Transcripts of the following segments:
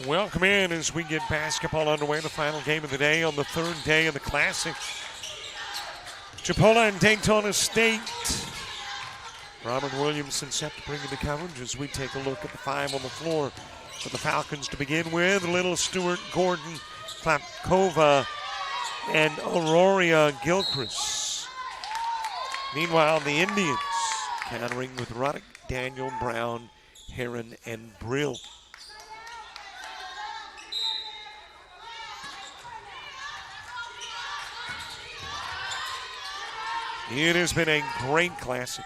Welcome in as we get basketball underway, the final game of the day on the third day of the Classic. Chipola and Daytona State. Robert Williamson set to bring in the coverage as we take a look at the five on the floor for the Falcons to begin with. Little Stewart, Gordon, Klapkova, and Aurora Gilchrist. Meanwhile, the Indians countering with Ruddock, Daniel, Brown, Heron, and Brill. It has been a great Classic.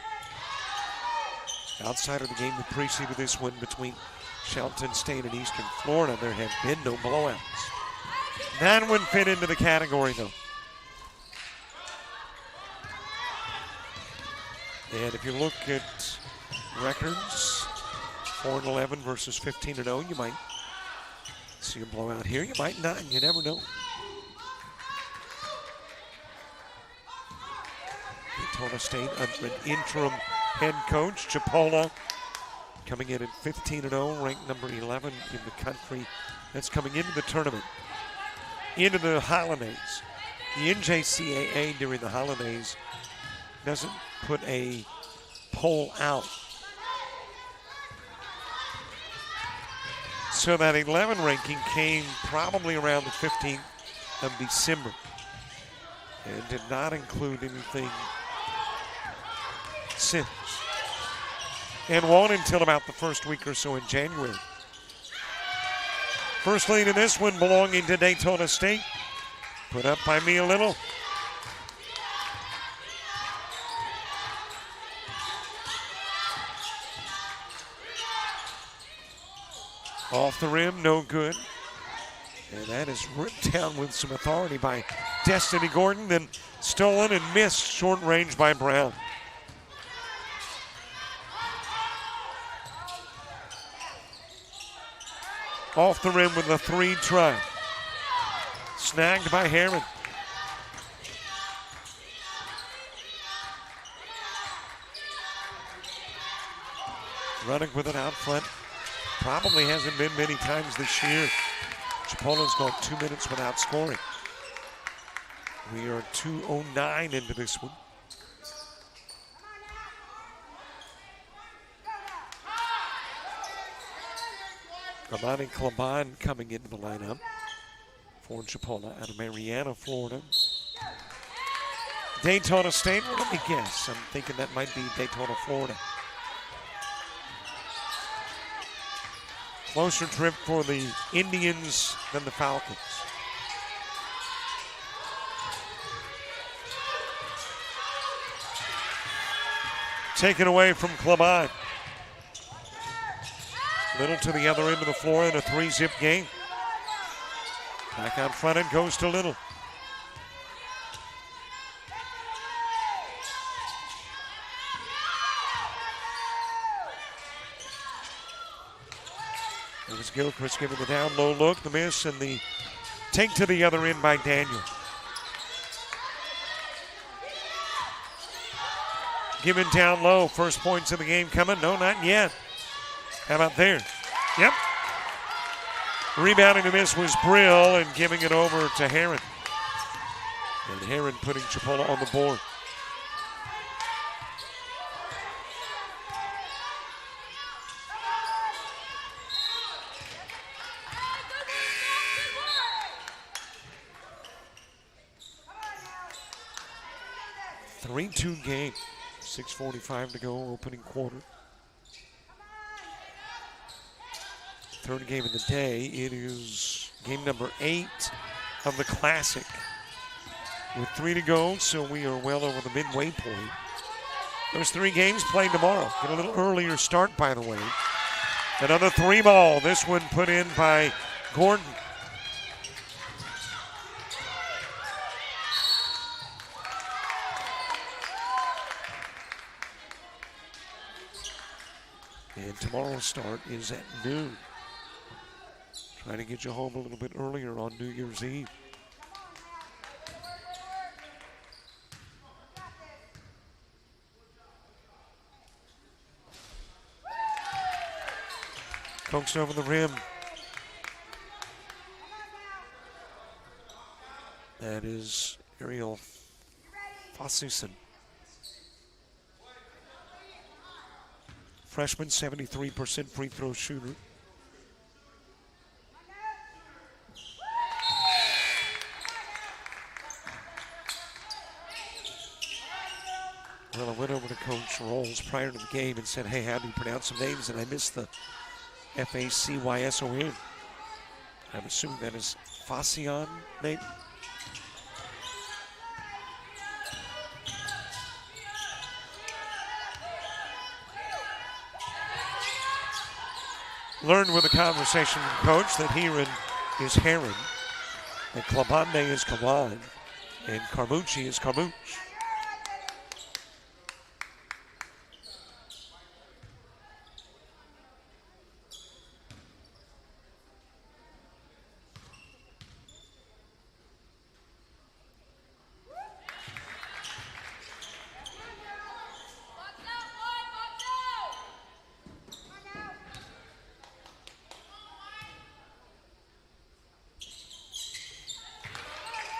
Outside of the game that preceded this one between Shelton State and Eastern Florida, there have been no blowouts. That one fit into the category, though. And if you look at records, 4-11 versus 15-0, you might see a blowout here. You might not, you never know. Daytona State under an interim head coach, Chipola, coming in at 15-0, ranked number 11 in the country. That's coming into the tournament, into the holidays. The NJCAA during the holidays doesn't put a poll out. So that 11 ranking came probably around the 15th of December and did not include anything since, and won't until about the first week or so in January. First lead in this one belonging to Daytona State, put up by Mia Little. Off the rim, no good. And that is ripped down with some authority by Destiny Gordon, then stolen and missed short range by Brown. Off the rim with a three try. Snagged by Heron. Ruddock with it out front. Probably hasn't been many times this year. Chipola's gone 2 minutes without scoring. We are 2:09 into this one. Amani Klaban coming into the lineup for Chipola out of Marianna, Florida. Daytona State, well, let me guess. I'm thinking that might be Daytona, Florida. Closer trip for the Indians than the Falcons. Taken away from Klaban. Little to the other end of the floor in a three-zip game. Back out front and goes to Little. It was Gilchrist giving the down low look, the miss, and the take to the other end by Daniel. Given down low, first points of the game coming. No, not yet. How about there? Yep. Rebounding the miss was Brill and giving it over to Heron. And Heron putting Chipola on the board. A 3-2 game. 6:45 to go, opening quarter. Third game of the day. It is game number 8 of the Classic. With 3 to go, so we are well over the midway point. Those 3 games played tomorrow. Get a little earlier start, by the way. Another 3-ball. This one put in by Gordon. And tomorrow's start is at noon. Trying to get you home a little bit earlier on New Year's Eve. Coaxed over the rim. That is Ariel Fossison. Freshman, 73% free throw shooter. Well, I went over to Coach Rolls prior to the game and said, hey, how do you pronounce some names? And I missed the F-A-C-Y-S-O-N. I'm assuming that is Fascion name. Learned with a conversation from Coach that Heron is Heron, that Klabande is Kawan, and Carmucci is Carmuch.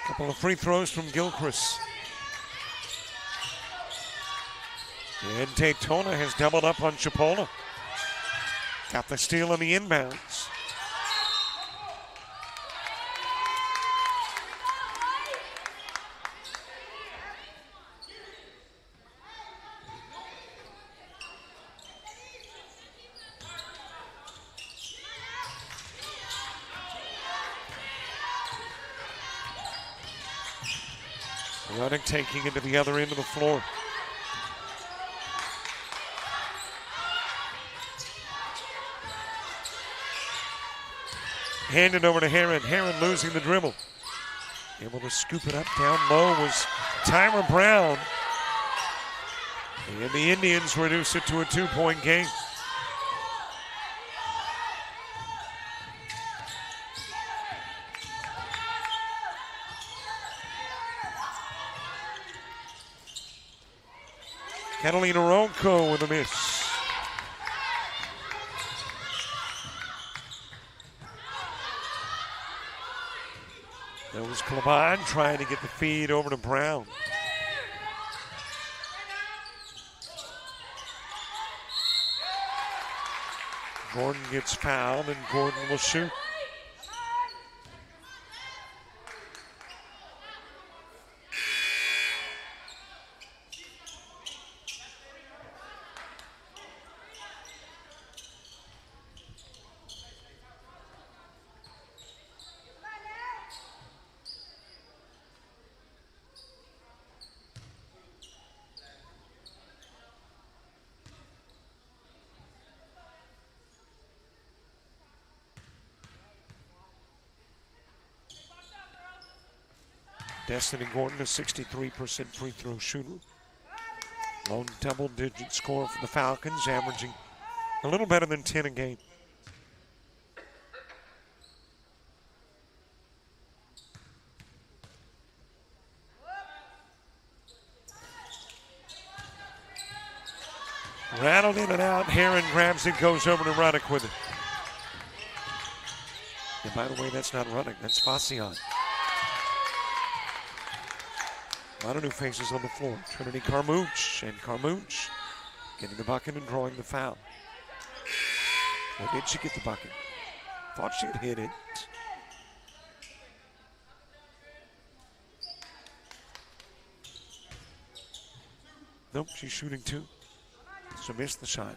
Couple of free throws from Gilchrist. And Daytona has doubled up on Chipola. Got the steal on the inbounds. Ruddock taking it to the other end of the floor. Handed over to Heron. Heron losing the dribble. Able to scoop it up down low was Tyra Brown. And the Indians reduce it to a 2-point game. Catalina Ronco with a miss. That was Claban trying to get the feed over to Brown. Gordon gets fouled and Gordon will shoot. Destiny Gordon, a 63% free throw shooter. Lone double-digit score for the Falcons, averaging a little better than 10 a game. Rattled in and out. Heron grabs it, goes over to Ruddock with it. And by the way, that's not Ruddock, that's Fascion. A lot of new faces on the floor. Trinity Carmuch, and Carmuch getting the bucket and drawing the foul. Or did she get the bucket? Thought she had hit it. Nope, she's shooting 2. So missed the shot.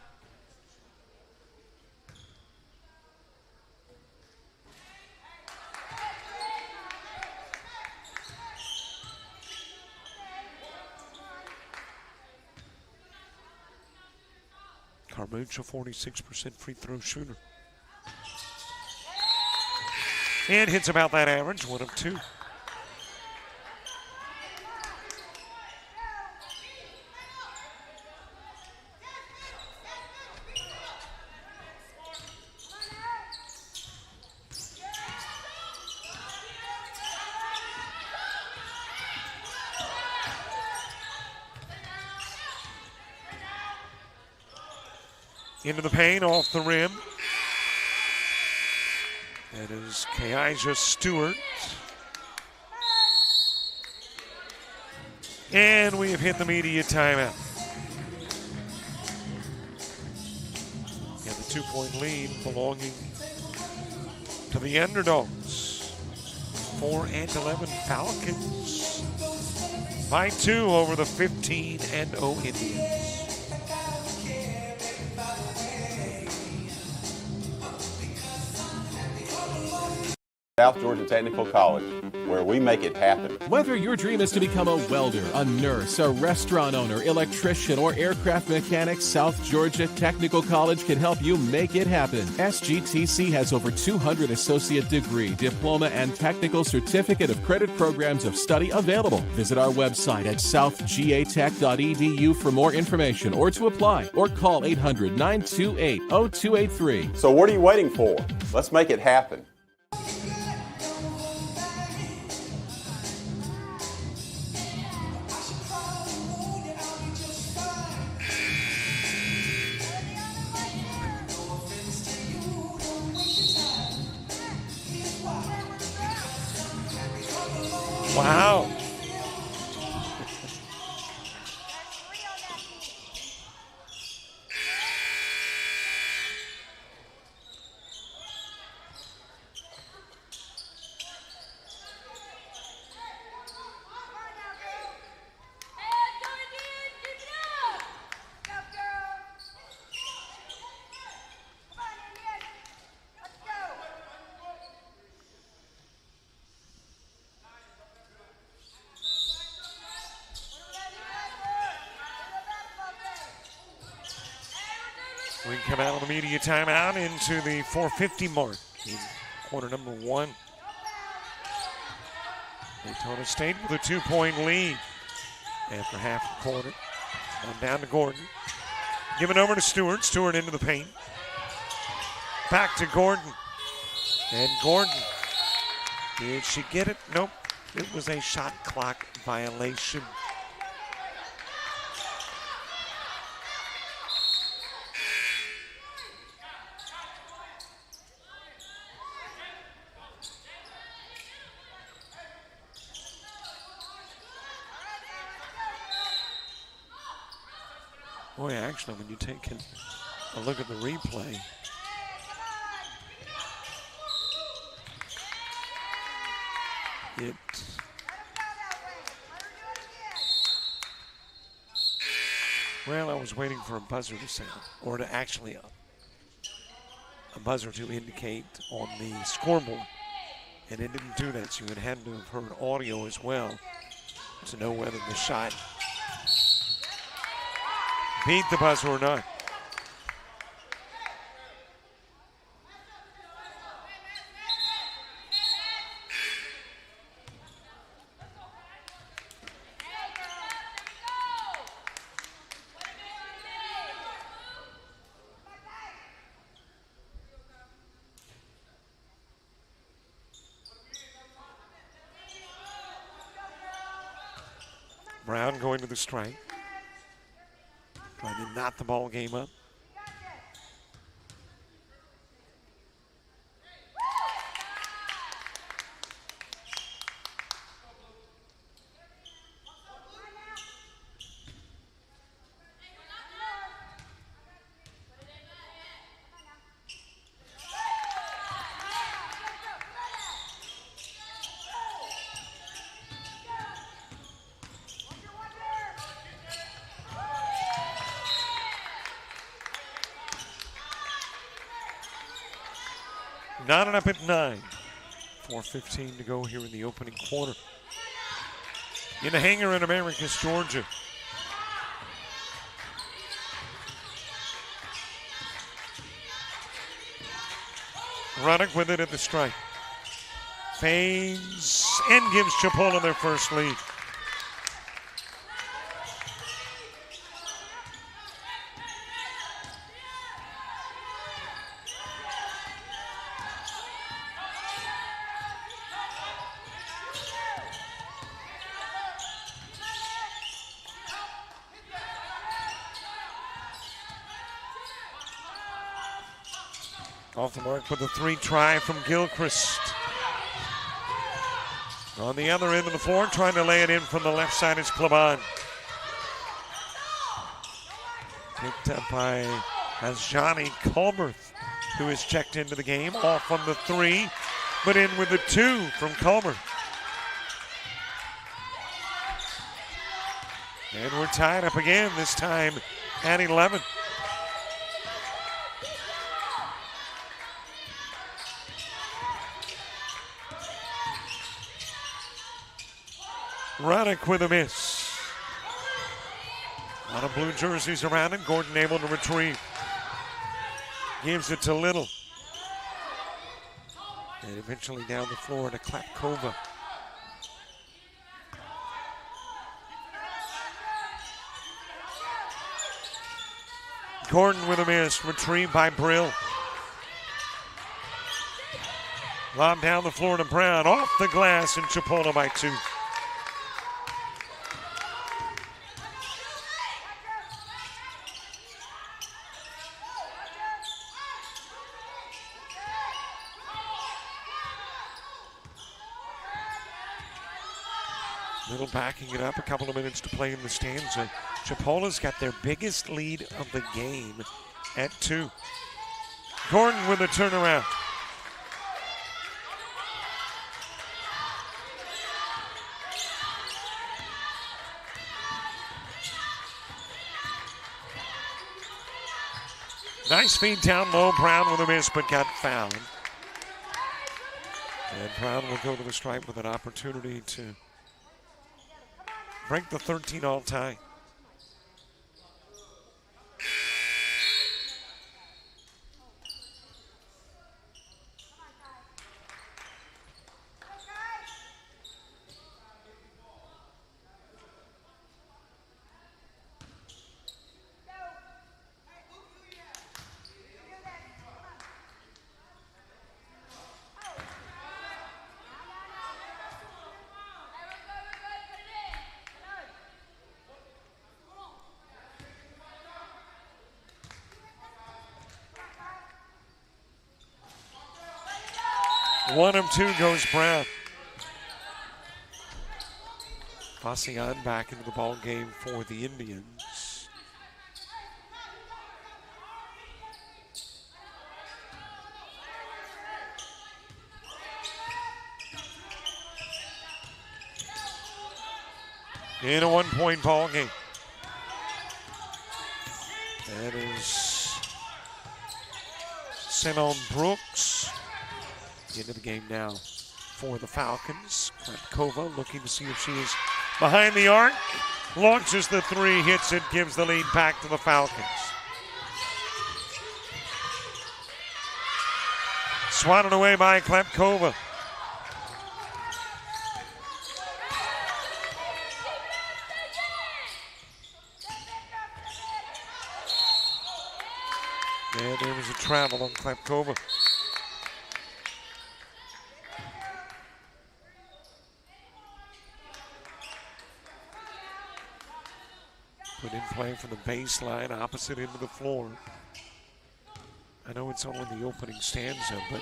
Marmuch, a 46% free throw shooter. And hits about that average, 1 of 2. Into the paint, off the rim. That is Keisha Stewart. And we have hit the media timeout. And the 2-point lead belonging to the underdogs. 4-11 Falcons by 2 over the 15-0 Indians. South Georgia Technical College, where we make it happen. Whether your dream is to become a welder, a nurse, a restaurant owner, electrician, or aircraft mechanic, South Georgia Technical College can help you make it happen. SGTC has over 200 associate degree, diploma, and technical certificate of credit programs of study available. Visit our website at southgatech.edu for more information or to apply, or call 800-928-0283. So what are you waiting for? Let's make it happen. Wow. We come out of the media timeout into the 4:50 mark in quarter number 1. Daytona State with a 2-point lead after half the quarter. On down to Gordon. Given over to Stewart. Stewart into the paint. Back to Gordon. And Gordon. Did she get it? Nope. It was a shot clock violation. Boy, actually, when you take a look at the replay, well, I was waiting for a buzzer to sound, or to actually a buzzer to indicate on the scoreboard, and it didn't do that, so you would have to have heard audio as well to know whether the shot beat the buzzer or not. Brown going to the strike. Trying to knot the ball game up. Knotted up at 9. 4:15 to go here in the opening quarter. In the hangar in Americus, Georgia. Ruddock with it at the stripe. Fades and gives Chipola their first lead. Off the mark with a 3 try from Gilchrist. On the other end of the floor, trying to lay it in from the left side is Claban. Picked up by Johnny Culberth, who is checked into the game. Off on the 3, but in with the 2 from Culberth. And we're tied up again, this time at 11. Ruddock with a miss. A lot of blue jerseys around him. Gordon able to retrieve. Gives it to Little. And eventually down the floor to Klapkova. Gordon with a miss. Retrieved by Brill. Lob down the floor to Brown. Off the glass and Chipola by 2. Little backing it up, a couple of minutes to play in the stanza. Chipola's got their biggest lead of the game at 2. Gordon with a turnaround. Nice feed down low. Brown with a miss, but got fouled. And Brown will go to the stripe with an opportunity to break the 13-all tie. One of 2 goes Brown. Fascian back into the ball game for the Indians. In a 1-point ball game. That is Senon Brooks into the game now for the Falcons. Klapkova looking to see if she is behind the arc. Launches the 3, hits it, gives the lead back to the Falcons. Swatted away by Klapkova. And there was a travel on Klapkova. Put in play from the baseline, opposite end of the floor. I know it's only the opening stanza, but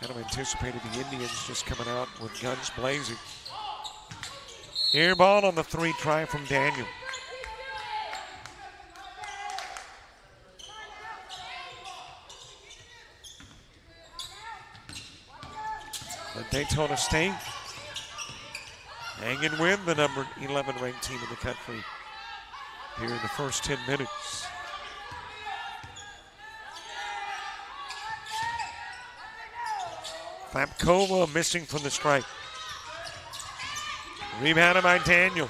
kind of anticipated the Indians just coming out with guns blazing. Air ball on the 3 try from Daniel. But Daytona State hanging with the number 11 ranked team in the country here in the first 10 minutes. Klapkova missing from the stripe. Rebounded by Daniel.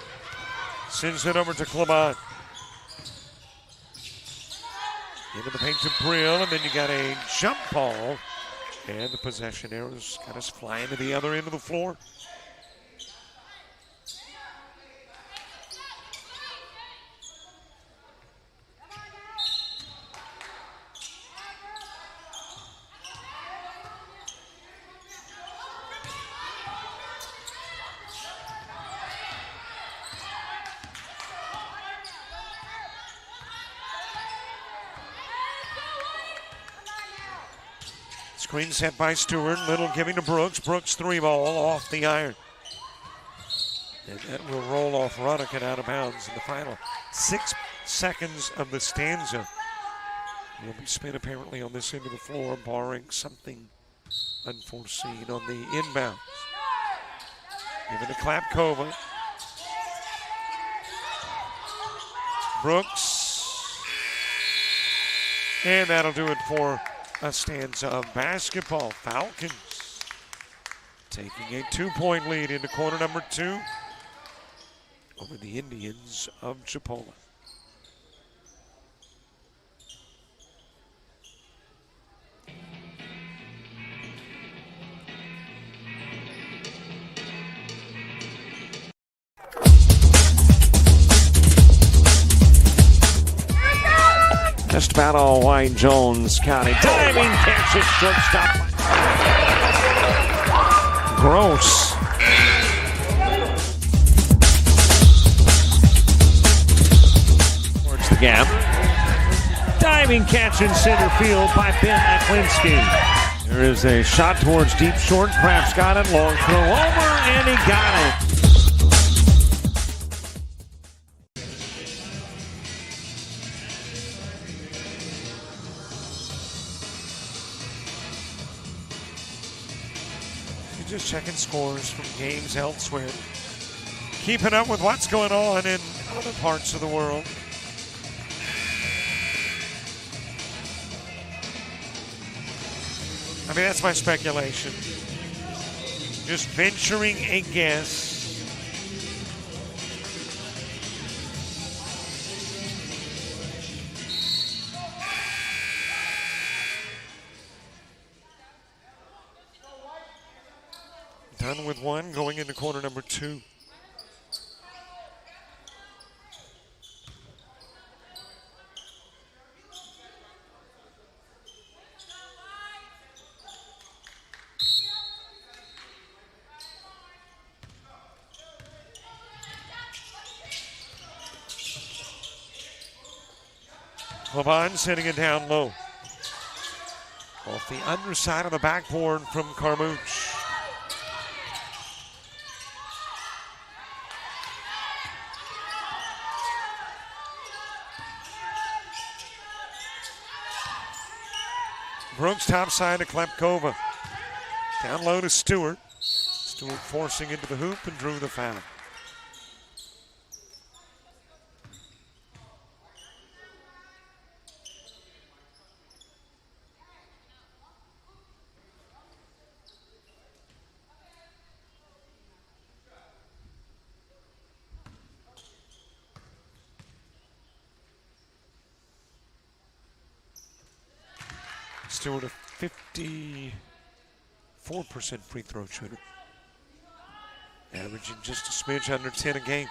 Sends it over to Claban. In Into the paint to Brill, and then you got a jump ball. And the possession arrows got us flying to the other end of the floor. Screen set by Stewart. Little giving to Brooks. Brooks 3-ball off the iron. And that will roll off Ruddock out of bounds in the final 6 seconds of the stanza. Will be spent apparently on this end of the floor, barring something unforeseen on the inbound. Giving to Klapkova. Brooks. And that'll do it for a stanza of basketball. Falcons taking a 2-point lead into quarter number 2 over the Indians of Chipola. Just about all White Jones County. Diving catch at shortstop. Gross. Towards the gap. Diving catch in center field by Ben Aklinski. There is a shot towards deep short. Craps got it. Long throw over, and he got it. Just checking scores from games elsewhere. Keeping up with what's going on in other parts of the world. I mean, that's my speculation. Just venturing a guess. Done with one, going into quarter number 2. Levine sitting it down low. Off the underside of the backboard from Carmouche. Brooks topside to Klapkova. Down low to Stewart. Stewart forcing into the hoop and drew the foul. Stewart a 54% free throw shooter. Averaging just a smidge under 10 a game.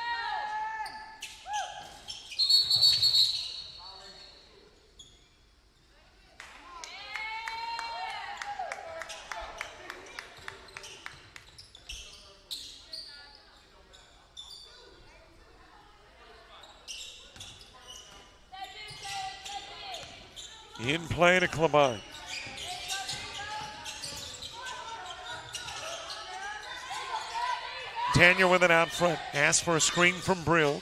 In play to Clement. Daniel with it out front. Asks for a screen from Brill.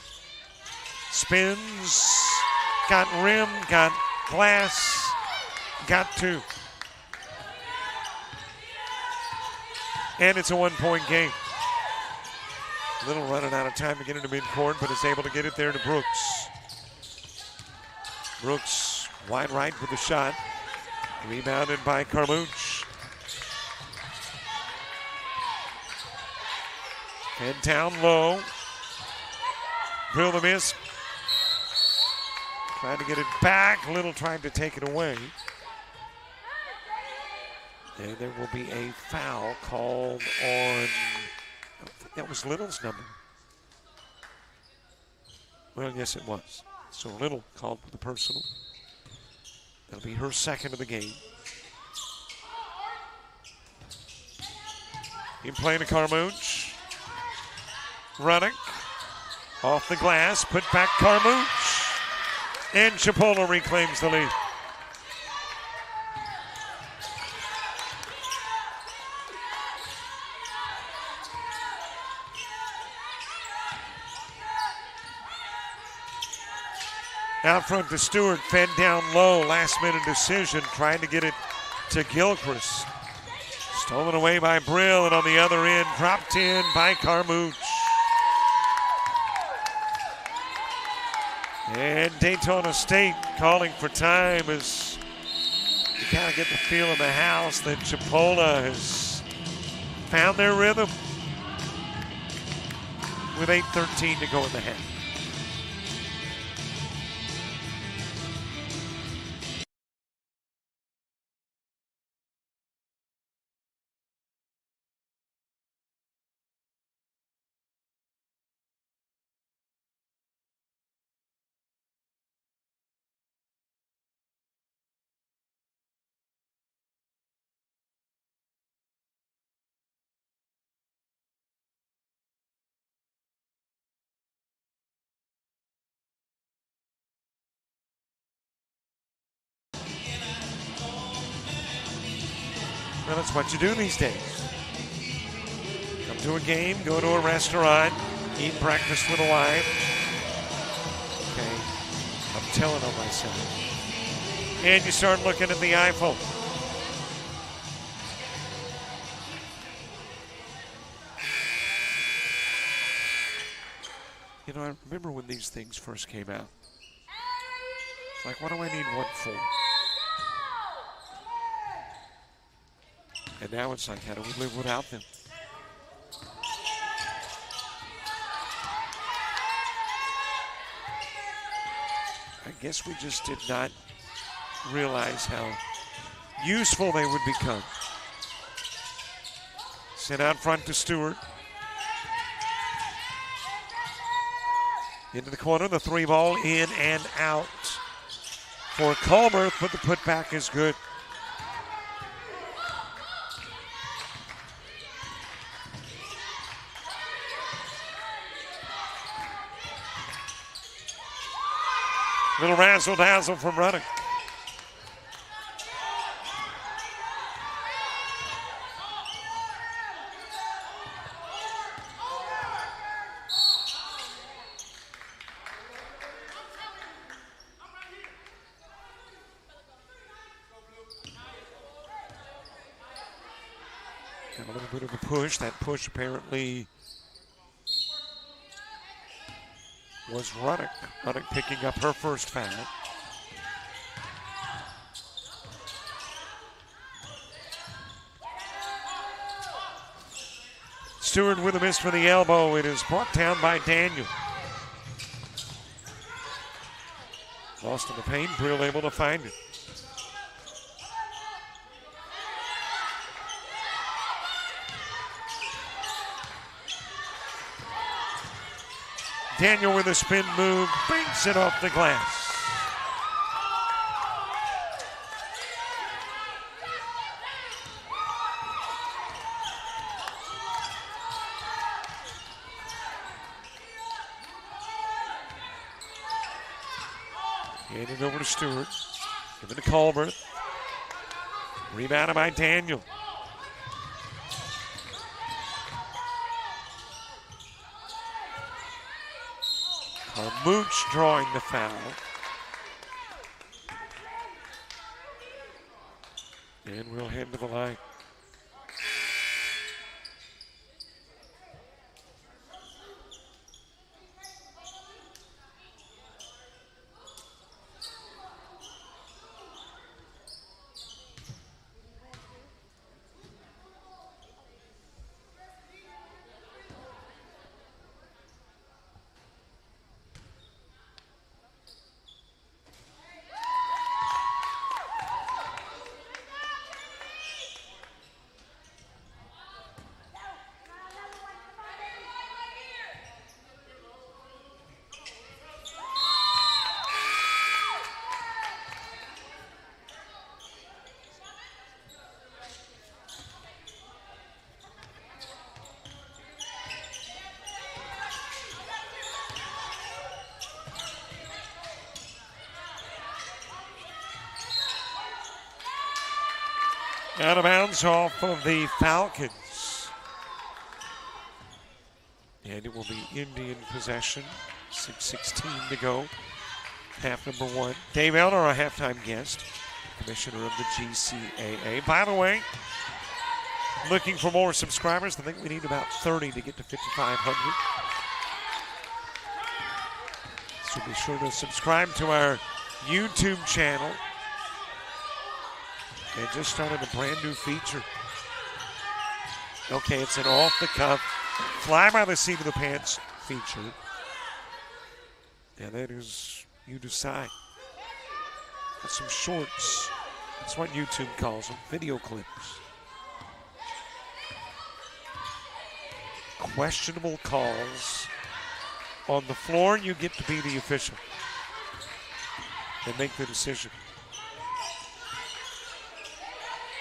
Spins. Got rim. Got glass. Got 2. And it's a 1-point game. Little running out of time to get into midcourt, but is able to get it there to Brooks. Brooks wide right with the shot. Rebounded by Carmouche. And down low. Brill the miss. Trying to get it back. Little trying to take it away. And there will be a foul called on, I don't think that was Little's number. Well, yes, it was. So Little called for the personal. That'll be her second of the game. In play to Carmouche. Running. Off the glass. Put back Carmouche. And Chipola reclaims the lead. Out front to Stewart, fed down low, last minute decision, trying to get it to Gilchrist. Stolen away by Brill, and on the other end, dropped in by Carmouche. And Daytona State calling for time as you kind of get the feel in the house that Chipola has found their rhythm with 8:13 to go in the half. Well, that's what you do these days. Come to a game, go to a restaurant, eat breakfast with a wife. Okay, I'm telling on myself. And you start looking at the iPhone. You know, I remember when these things first came out. It's like, what do I need one for? And now it's like, how do we live without them? I guess we just did not realize how useful they would become. Sent out front to Stewart. Into the corner, the three ball in and out for Culberth, but the putback is good. Little razzle-dazzle from Ruddock. Got a little bit of a push. That push apparently was Ruddock. Ruddock picking up her first foul. Stewart with a miss for the elbow. It is brought down by Daniel. Lost in the paint. Brill able to find it. Daniel with a spin move, banks it off the glass. Handed over to Stewart. Give it to Culberth. Rebounded by Daniel. Mooch drawing the foul. And we'll head to the line. Out of bounds off of the Falcons. And it will be Indian possession. 6:16 to go. Half number one. Dave Elder, our halftime guest, commissioner of the GCAA. By the way, looking for more subscribers. I think we need about 30 to get to 5,500. So be sure to subscribe to our YouTube channel. And just started a brand new feature. Okay, it's an off-the-cuff, fly by the seat of the pants feature. And that is, you decide. Got some shorts. That's what YouTube calls them, video clips. Questionable calls on the floor, you get to be the official and make the decision.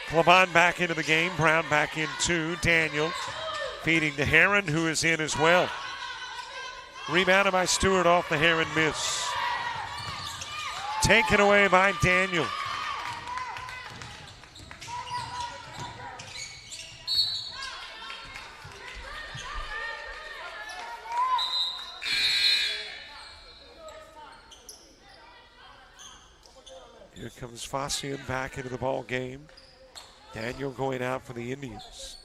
Clavon back into the game. Brown back in two. Daniel feeding to Heron, who is in as well. Rebounded by Stewart off the Heron miss. Taken away by Daniel. Here comes Fossian back into the ball game. Daniel going out for the Indians.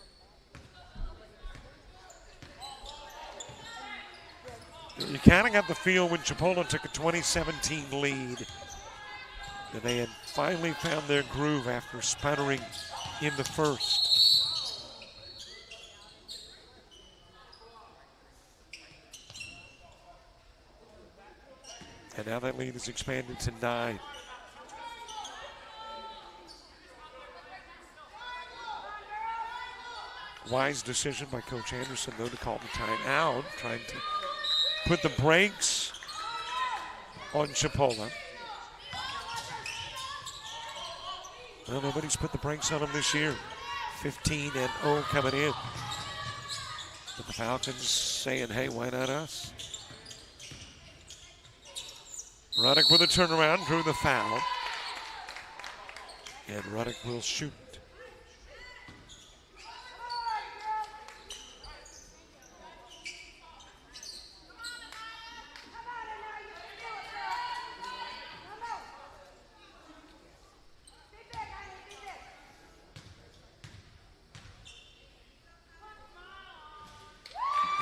You kind of got the feel when Chipola took a 2017 lead that they had finally found their groove after sputtering in the first. And now that lead is expanded to 9. Wise decision by Coach Anderson, though, to call the timeout, trying to put the brakes on Chipola. Well, nobody's put the brakes on them this year. 15-0 coming in. But the Falcons saying, hey, why not us? Ruddock with a turnaround, drew the foul. And Ruddock will shoot.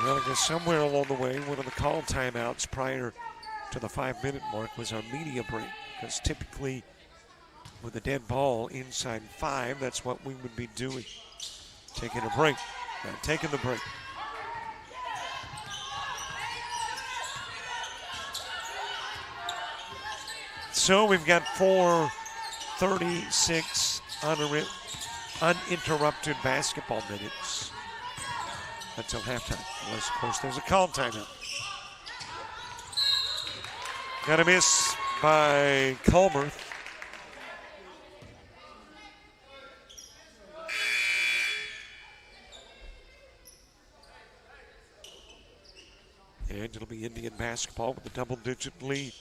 Well, I guess somewhere along the way, one of the call timeouts prior to the 5-minute mark was our media break. Because typically, with a dead ball inside 5, that's what we would be doing. Taking a break. Not taking the break. So we've got 4:36 uninterrupted basketball minutes until halftime. Unless, of course, there's a call timeout. Got a miss by Culberth. And it'll be Indian basketball with a double-digit lead.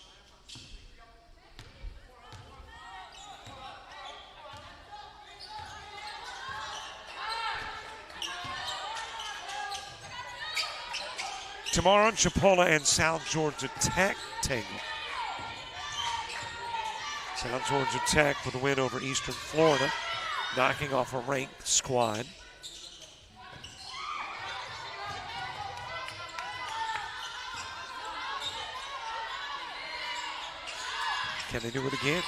Tomorrow, Chipola and South Georgia Tech tangle. South Georgia Tech with a win over Eastern Florida, knocking off a ranked squad. Can they do it again?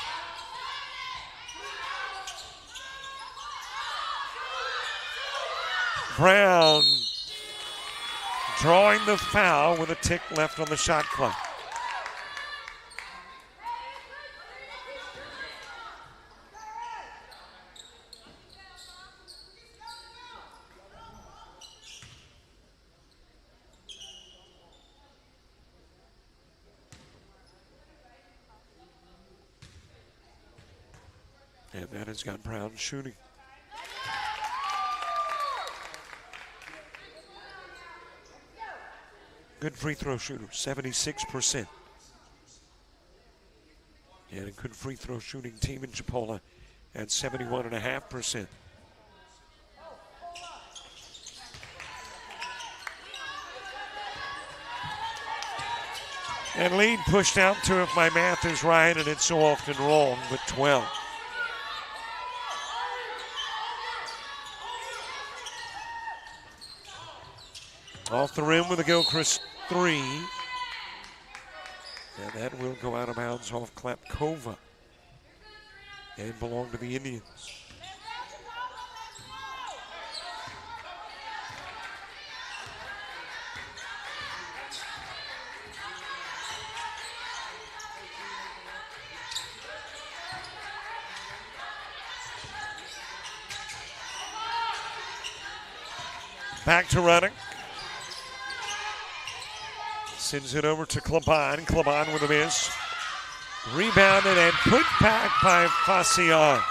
Brown drawing the foul with a tick left on the shot clock. And that has got Brown shooting. Good free throw shooter, 76%. And a good free throw shooting team in Chipola at 71.5%. And lead pushed out to, if my math is right, and it's so often wrong, but 12. Off the rim with a Gilchrist 3. And that will go out of bounds off Klepkova and belong to the Indians. Back to Ruddock. Sends it over to Klaban. Klaban with a miss. Rebounded and put back by Fascion.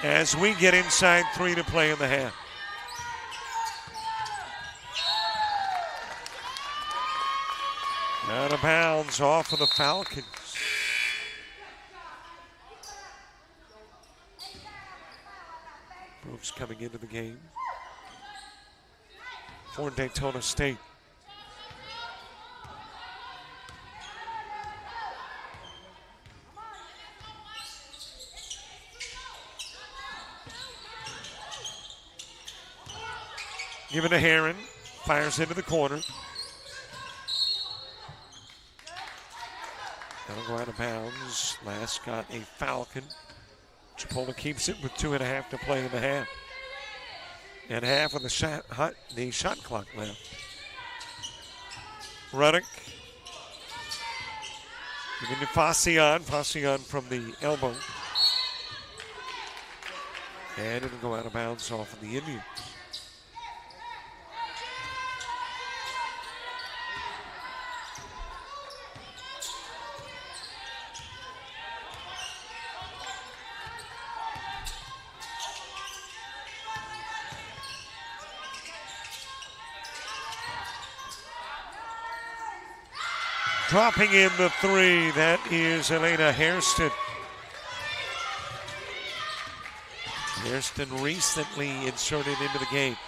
As we get inside 3 to play in the half. Out of bounds off of the Falcons. Brooks coming into the game for Daytona State. Given to Heron, fires into the corner. That'll go out of bounds. Last got a Falcon. Chipola keeps it with 2.5 to play in the half. And half of the shot clock left. Ruddock. Giving to Fascion. Fascion from the elbow. And it'll go out of bounds off of the Indians. Dropping in the 3, that is Elena Hairston. Hairston recently inserted into the game.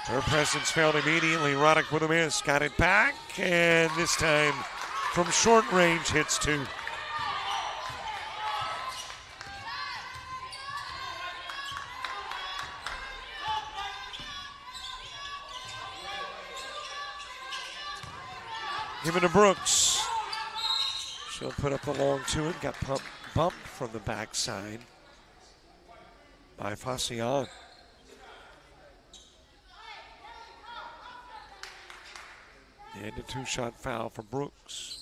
Her presence felt immediately. Ruddock with a miss, got it back, and this time from short range hits 2. Give it to Brooks. She'll put up the long 2 and got bumped from the backside by Fascion. And a 2-shot foul for Brooks.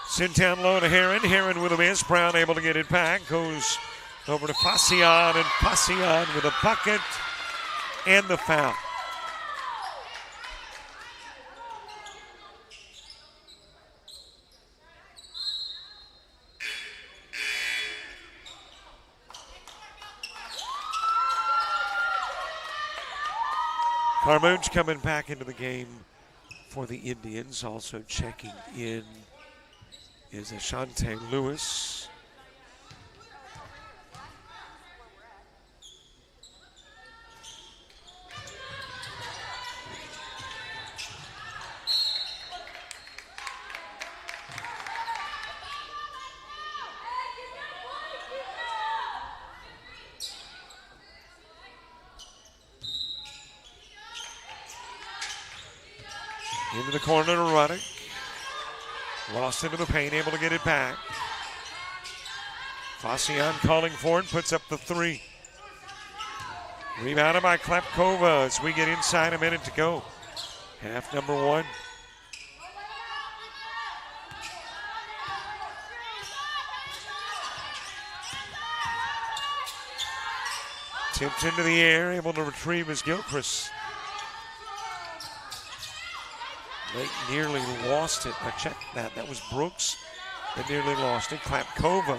Sent down low to Heron. Heron with a miss. Brown able to get it back. Goes over to Fascion, and Fascion with a bucket and the foul. Carmouche coming back into the game for the Indians. Also checking in is Ashante Lewis. Into the corner to Ruddock. Lost into the paint, able to get it back. Fascion calling for it, puts up the 3. Rebounded by Klepkova as we get inside a minute to go. Half number 1. Tipped into the air, able to retrieve as Gilchrist. Lake nearly lost it. I checked that. That was Brooks that nearly lost it. Klapkova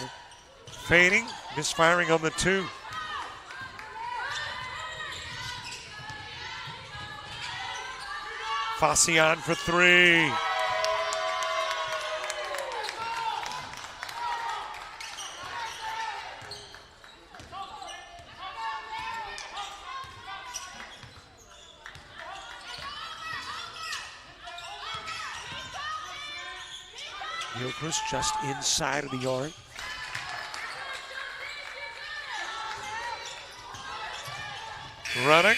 fading, misfiring on the 2. Fascion for 3. Gilchrist just inside of the arc. Running.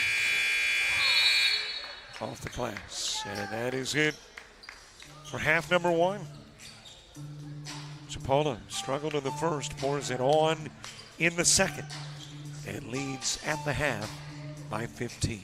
Off the glass. And that is it for half number 1. Chipola struggled in the first, pours it on in the second, and leads at the half by 15.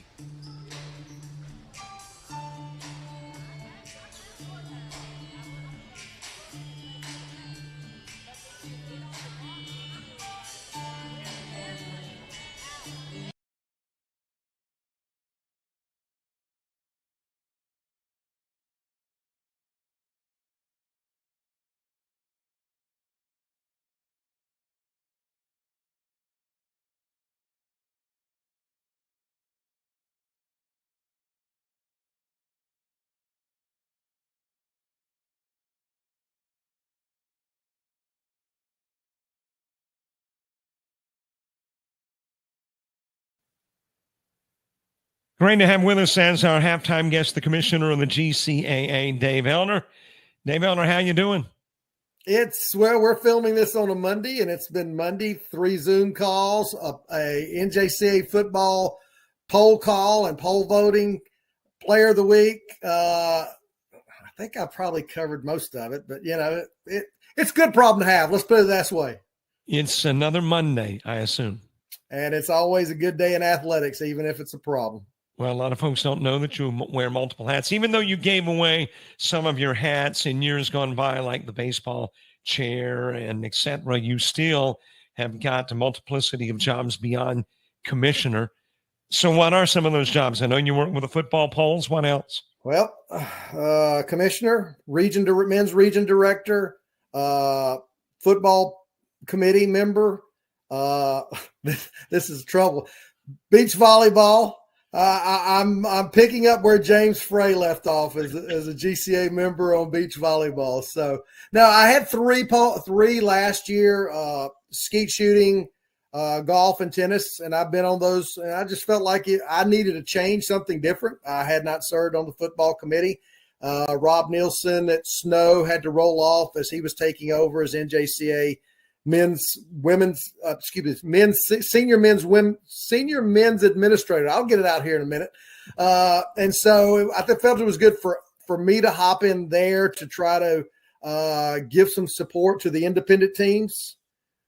Great to have with us as our halftime guest, the commissioner of the GCAA, Dave Elner. Dave Elner, how you doing? We're filming this on a Monday, and it's been Monday, 3 Zoom calls, a NJCAA football poll call and poll voting, player of the week. I think I probably covered most of it, but it's a good problem to have. Let's put it this way. It's another Monday, I assume. And it's always a good day in athletics, even if it's a problem. Well, a lot of folks don't know that you wear multiple hats, even though you gave away some of your hats in years gone by, like the baseball chair and et cetera. You still have got a multiplicity of jobs beyond commissioner. So what are some of those jobs? I know you work with the football polls. What else? Well, commissioner, men's region director, football committee member. This is trouble. Beach volleyball. I'm picking up where James Frey left off as a GCA member on beach volleyball. So now I had three last year: skeet shooting, golf, and tennis, and I've been on those. And I just felt like I needed to change something different. I had not served on the football committee. Rob Nielsen at Snow had to roll off as he was taking over as NJCA senior men's administrator. I'll get it out here in a minute. And so I felt it was good for me to hop in there to try to give some support to the independent teams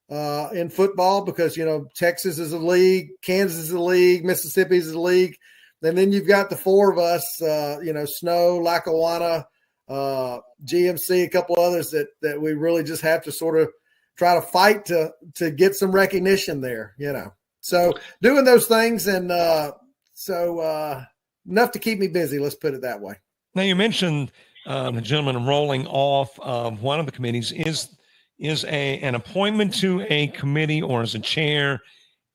in football, because, Texas is a league, Kansas is a league, Mississippi is a league. And then you've got the 4 of us, Snow, Lackawanna, GMC, a couple others that we really just have to sort of try to fight to get some recognition there, So doing those things, and enough to keep me busy. Let's put it that way. Now, you mentioned the gentleman rolling off of one of the committees. Is an appointment to a committee or as a chair,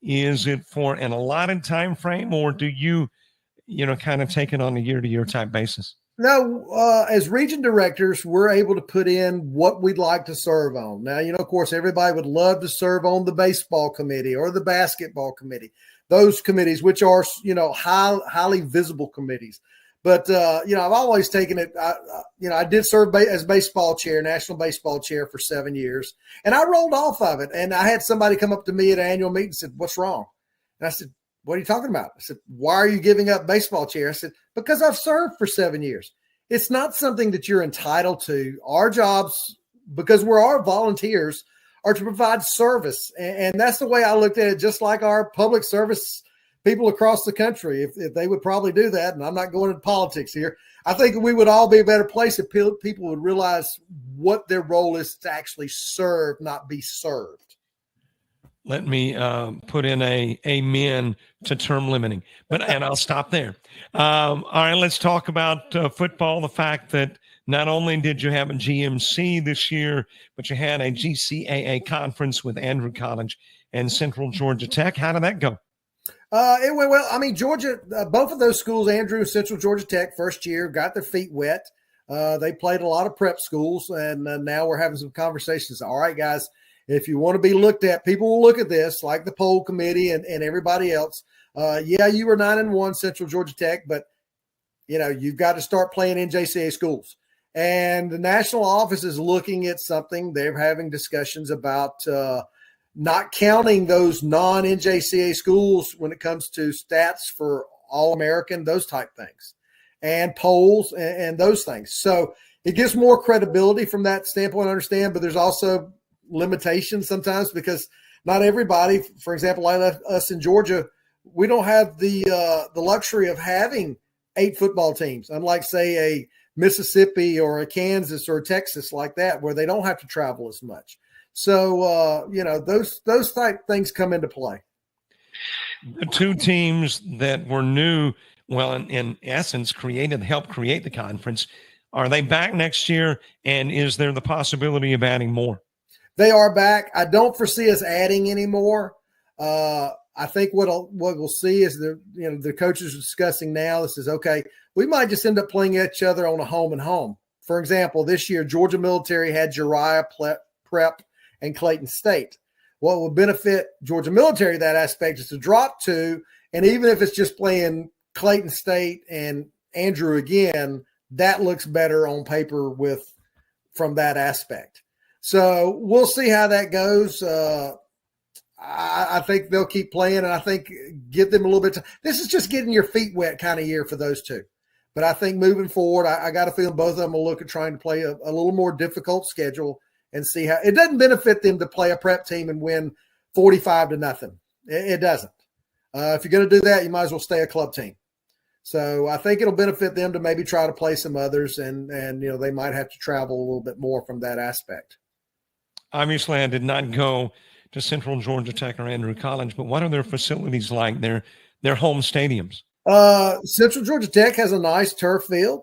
is it for an allotted time frame, or do you kind of take it on a year-to-year type basis? No, as region directors, we're able to put in what we'd like to serve on. Now, of course, everybody would love to serve on the baseball committee or the basketball committee, those committees, which are, highly visible committees. But, I've always taken it. I did serve as baseball chair, national baseball chair for 7 years, and I rolled off of it. And I had somebody come up to me at an annual meeting and said, "What's wrong?" And I said, "What are you talking about?" I said, "Why are you giving up baseball chair?" I said, "Because I've served for 7 years. It's not something that you're entitled to. Our jobs, because we're our volunteers, are to provide service." And that's the way I looked at it, just like our public service people across the country. If they would probably do that, and I'm not going into politics here, I think we would all be a better place if people would realize what their role is to actually serve, not be served. let me put in a amen to term limiting, and I'll stop there. All right, let's talk about football. The fact that not only did you have a GMC this year, but you had a GCAA conference with Andrew College and Central Georgia Tech. How did that go? It went well. I mean, Georgia, both of those schools, Andrew and Central Georgia Tech, first year, got their feet wet. They played a lot of prep schools, and now we're having some conversations. All right, guys, if you want to be looked at, people will look at this, like the poll committee and everybody else. Yeah, you were 9-1, Central Georgia Tech, but, you've got to start playing NJCAA schools. And the national office is looking at something. They're having discussions about not counting those non-NJCAA schools when it comes to stats for All-American, those type things, and polls and those things. So it gives more credibility from that standpoint, I understand, but there's also limitations sometimes because not everybody, for example, like us in Georgia, we don't have the luxury of having 8 football teams, unlike, say, a Mississippi or a Kansas or a Texas like that, where they don't have to travel as much. So, those type things come into play. The 2 teams that were new, well, in essence, helped create the conference, are they back next year? And is there the possibility of adding more? They are back. I don't foresee us adding any more. I think what we'll see is the coaches are discussing now. This is okay. We might just end up playing each other on a home and home. For example, this year, Georgia Military had Uriah Prep and Clayton State. What would benefit Georgia Military, that aspect, is to drop 2, and even if it's just playing Clayton State and Andrew again, that looks better on paper from that aspect. So we'll see how that goes. I think they'll keep playing, and I think give them a little bit. This is just getting your feet wet kind of year for those 2. But I think moving forward, I got a feeling both of them will look at trying to play a little more difficult schedule and see how – it doesn't benefit them to play a prep team and win 45-0. It doesn't. If you're going to do that, you might as well stay a club team. So I think it'll benefit them to maybe try to play some others, and they might have to travel a little bit more from that aspect. Obviously, I did not go to Central Georgia Tech or Andrew College, but what are their facilities like, their home stadiums? Central Georgia Tech has a nice turf field.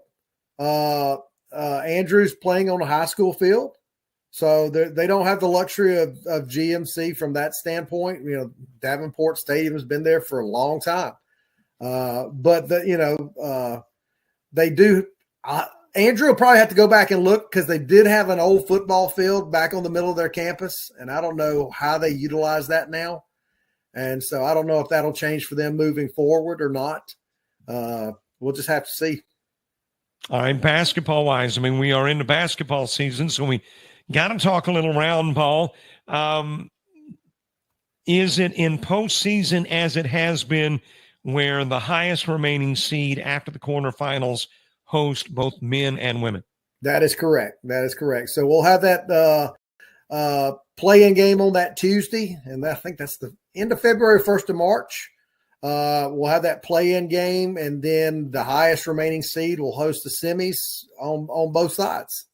Andrew's playing on a high school field. So they don't have the luxury of GMC from that standpoint. Davenport Stadium has been there for a long time. But they do. Andrew will probably have to go back and look because they did have an old football field back on the middle of their campus, and I don't know how they utilize that now. And so I don't know if that'll change for them moving forward or not. We'll just have to see. All right, basketball-wise, we are into basketball season, so we got to talk a little round ball. Is it in postseason as it has been, where the highest remaining seed after the quarterfinals host both men and women? That is correct. So we'll have that play-in game on that Tuesday, and I think that's the end of February, 1st of March. We'll have that play-in game, and then the highest remaining seed will host the semis on both sides.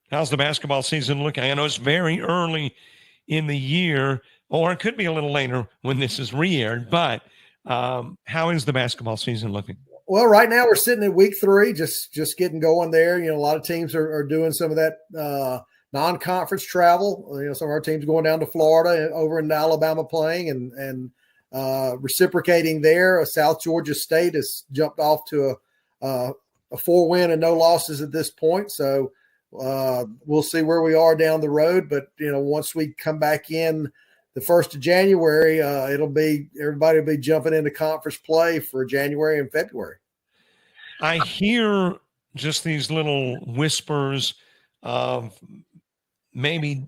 How's the basketball season looking? I know it's very early in the year, or it could be a little later when this is re-aired, but how is the basketball season looking? Well, right now we're sitting at week 3, just getting going there. A lot of teams are doing some of that non-conference travel. Some of our teams going down to Florida, over in Alabama playing, and reciprocating there. South Georgia State has jumped off to a 4-win and no losses at this point. So we'll see where we are down the road. But, once we come back in the 1st of January, everybody will be jumping into conference play for January and February. I hear just these little whispers of maybe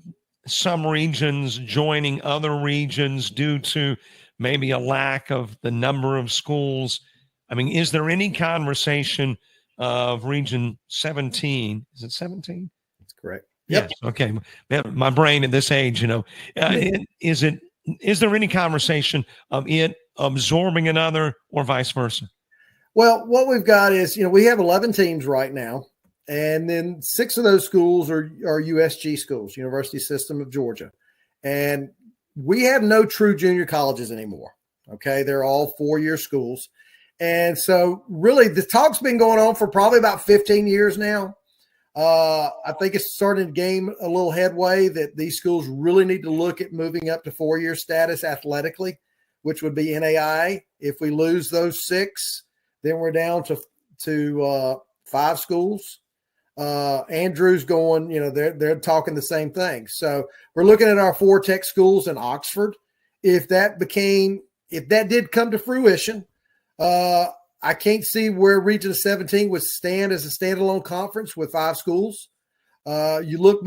some regions joining other regions due to maybe a lack of the number of schools. Is there any conversation of Region 17? Is it 17? That's correct. Yep. Yes. Okay. My brain at this age, is there any conversation of it absorbing another or vice versa? Well, what we've got is, we have 11 teams right now, and then 6 of those schools are USG schools, University System of Georgia. And we have no true junior colleges anymore. Okay. They're all 4-year schools. And so really the talk's been going on for probably about 15 years now. I think it's starting to gain a little headway that these schools really need to look at moving up to 4-year status athletically, which would be NAIA. If we lose those 6, then we're down to 5 schools. Andrew's going, they're talking the same thing. So we're looking at our 4 tech schools in Oxford. If that did come to fruition, I can't see where Region 17 would stand as a standalone conference with 5 schools. You look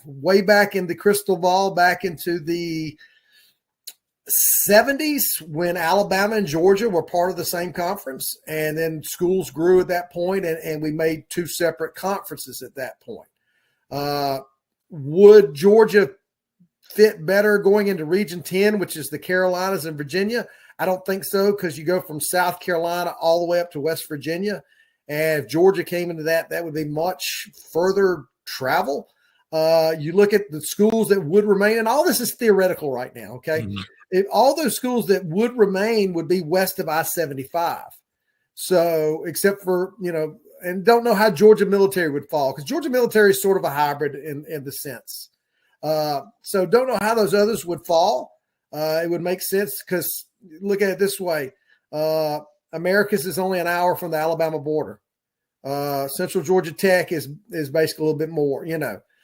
way back in the crystal ball, back into the 70s when Alabama and Georgia were part of the same conference, and then schools grew at that point, and we made 2 separate conferences at that point. Would Georgia fit better going into Region 10, which is the Carolinas and Virginia? I don't think so, because you go from South Carolina all the way up to West Virginia. And if Georgia came into that would be much further travel. You look at the schools that would remain, and all this is theoretical right now, okay? Mm-hmm. If all those schools that would remain would be west of I-75. So except for, and don't know how Georgia Military would fall, because Georgia Military is sort of a hybrid in the sense. So don't know how those others would fall. It would make sense because look at it this way. Americus is only an hour from the Alabama border. Central Georgia Tech is basically a little bit more,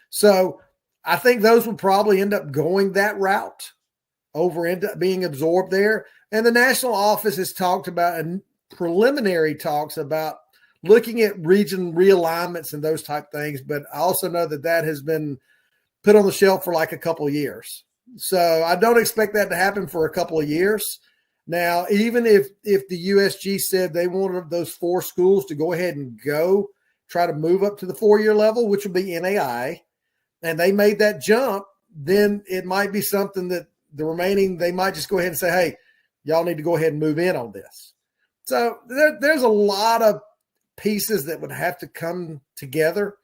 So I think those would probably end up going that route end up being absorbed there. And the national office has talked about preliminary talks about looking at region realignments and those type things. But I also know that has been put on the shelf for like a couple of years. So I don't expect that to happen for a couple of years. Now, even if the USG said they wanted those 4 schools to go ahead and try to move up to the 4-year level, which would be NAIA, and they made that jump, then it might be something that the remaining, they might just go ahead and say, hey, y'all need to go ahead and move in on this. So there's a lot of pieces that would have to come together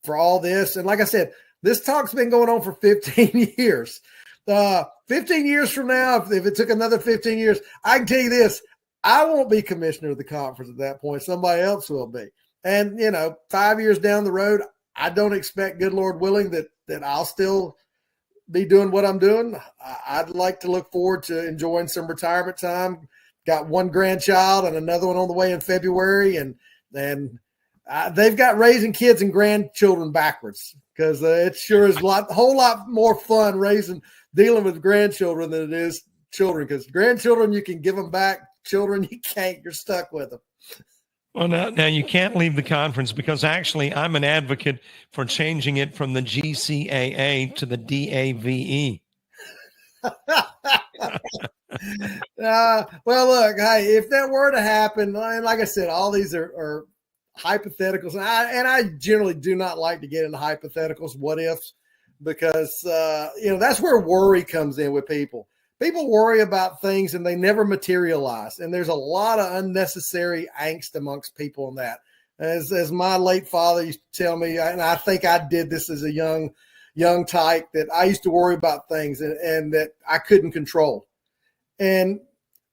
for all this. And like I said, this talk's been going on for 15 years. 15 years from now, if it took another 15 years, I can tell you this, I won't be commissioner of the conference at that point. Somebody else will be. And, 5 years down the road, I don't expect, good Lord willing, that I'll still be doing what I'm doing. I'd like to look forward to enjoying some retirement time. Got 1 grandchild and another one on the way in February. And they've got raising kids and grandchildren backwards, because it sure is a whole lot more fun dealing with grandchildren than it is children, because grandchildren, you can give them back. Children, you can't. You're stuck with them. Well, now you can't leave the conference, because actually I'm an advocate for changing it from the GCAA to the DAVE. Well, look, hey, if that were to happen, and like I said, all these are hypotheticals, and I generally do not like to get into hypotheticals, what ifs, because that's where worry comes in with people. People worry about things and they never materialize. And there's a lot of unnecessary angst amongst people in that. As my late father used to tell me, and I think I did this as a young tyke, that I used to worry about things and that I couldn't control. And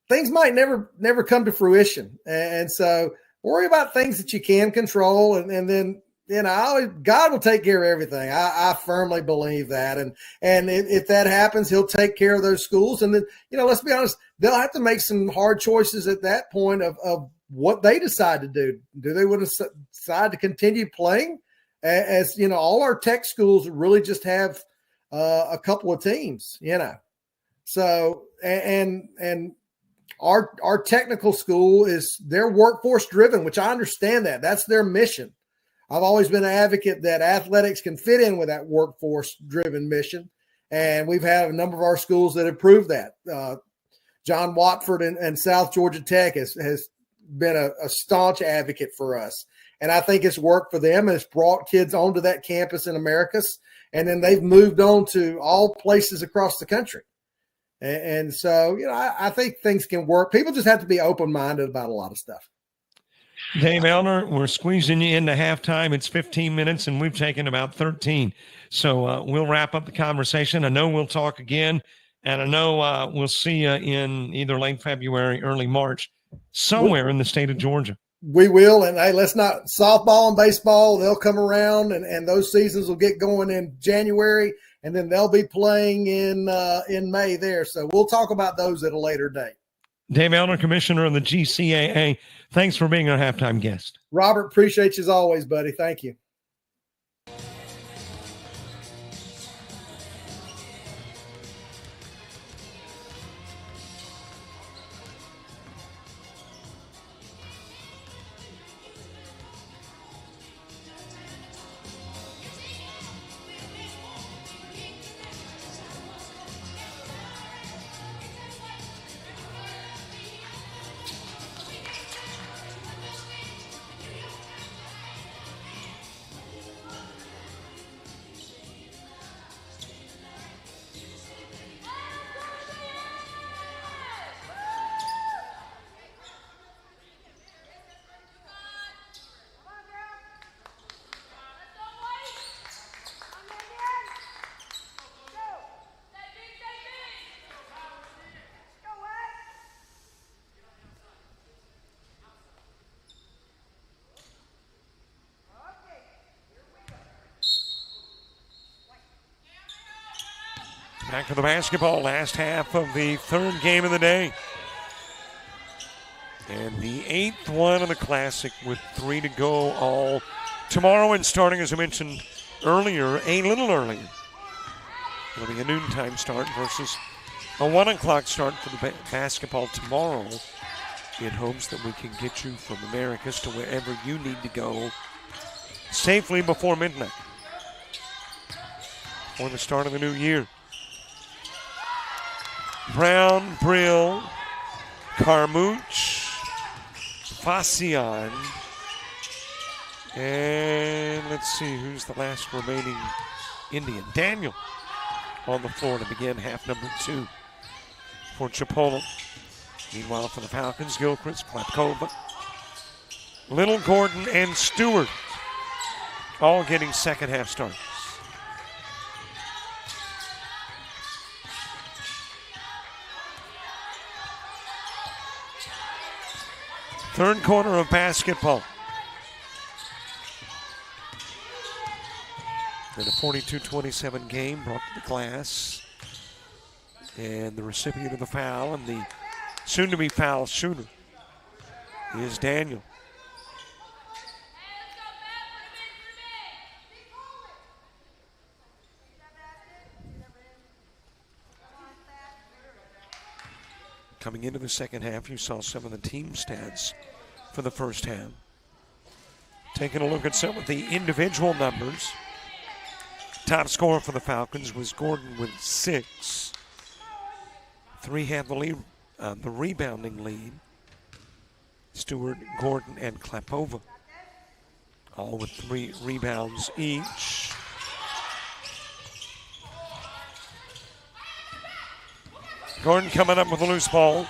things might never come to fruition. And so worry about things that you can control, and then God will take care of everything. I firmly believe that. And if that happens, he'll take care of those schools. And then, let's be honest, they'll have to make some hard choices at that point of what they decide to do. Do they want to decide to continue playing? As all our tech schools really just have a couple of teams, So, and our technical school they're workforce driven, which I understand that. That's their mission. I've always been an advocate that athletics can fit in with that workforce-driven mission, and we've had a number of our schools that have proved that. John Watford and South Georgia Tech has been a staunch advocate for us, and I think it's worked for them, and it's brought kids onto that campus in Americus, and then they've moved on to all places across the country. And so, I think things can work. People just have to be open-minded about a lot of stuff. Dave Elner, we're squeezing you into halftime. It's 15 minutes, and we've taken about 13. So we'll wrap up the conversation. I know we'll talk again And I know we'll see you in either late February, early March, somewhere in the state of Georgia. We will. And hey, let's not softball and baseball. They'll come around and those seasons will get going in January, and then they'll be playing in May there. So we'll talk about those at a later date. Dave Elder, Commissioner of the GCAA, thanks for being our halftime guest. Robert, appreciate you as always, buddy. Thank you. Back to the basketball, last half of the third game of the day. And the eighth one of the Classic with 3 to go all tomorrow, and starting, as I mentioned earlier, a little earlier. It'll be a noontime start versus a 1 o'clock start for the basketball tomorrow, in hopes that we can get you from Americus to wherever you need to go safely before midnight, for the start of the new year. Brown, Brill, Carmouche, Facian, and let's see who's the last remaining Indian. Daniel on the floor to begin half number 2 for Chipola. Meanwhile, for the Falcons, Gilchrist, Klepkova, Little, Gordon, and Stewart all getting second half starts. Third quarter of basketball. In a 42-27 game brought to the glass. And the recipient of the foul and the soon-to-be foul shooter is Daniel. Coming into the second half, you saw some of the team stats for the first half. Taking a look at some of the individual numbers. Top scorer for the Falcons was Gordon with 6. 3 had the rebounding lead. Stewart, Gordon, and Klepkova, all with 3 rebounds each. Gordon coming up with a loose ball.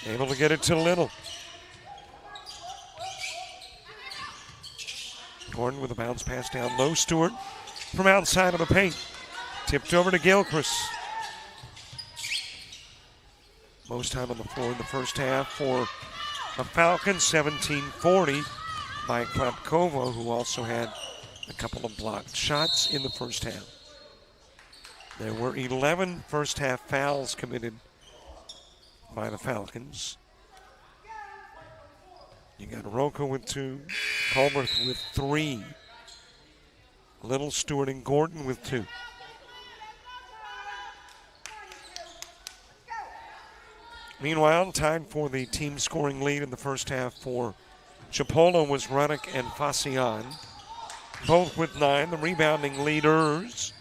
Able to get it to Little. Gordon with a bounce pass down low. Stewart from outside of the paint. Tipped over to Gilchrist. Most time on the floor in the first half for the Falcons. 17-40 by Klepkova, who also had a couple of blocked shots in the first half. There were 11 first half fouls committed by the Falcons. You got Roca with 2, Culberth with 3, Little, Stewart, and Gordon with 2. Meanwhile, tied for the team scoring lead in the first half for Chipola was Ruddock and Facian, both with 9. The rebounding leaders,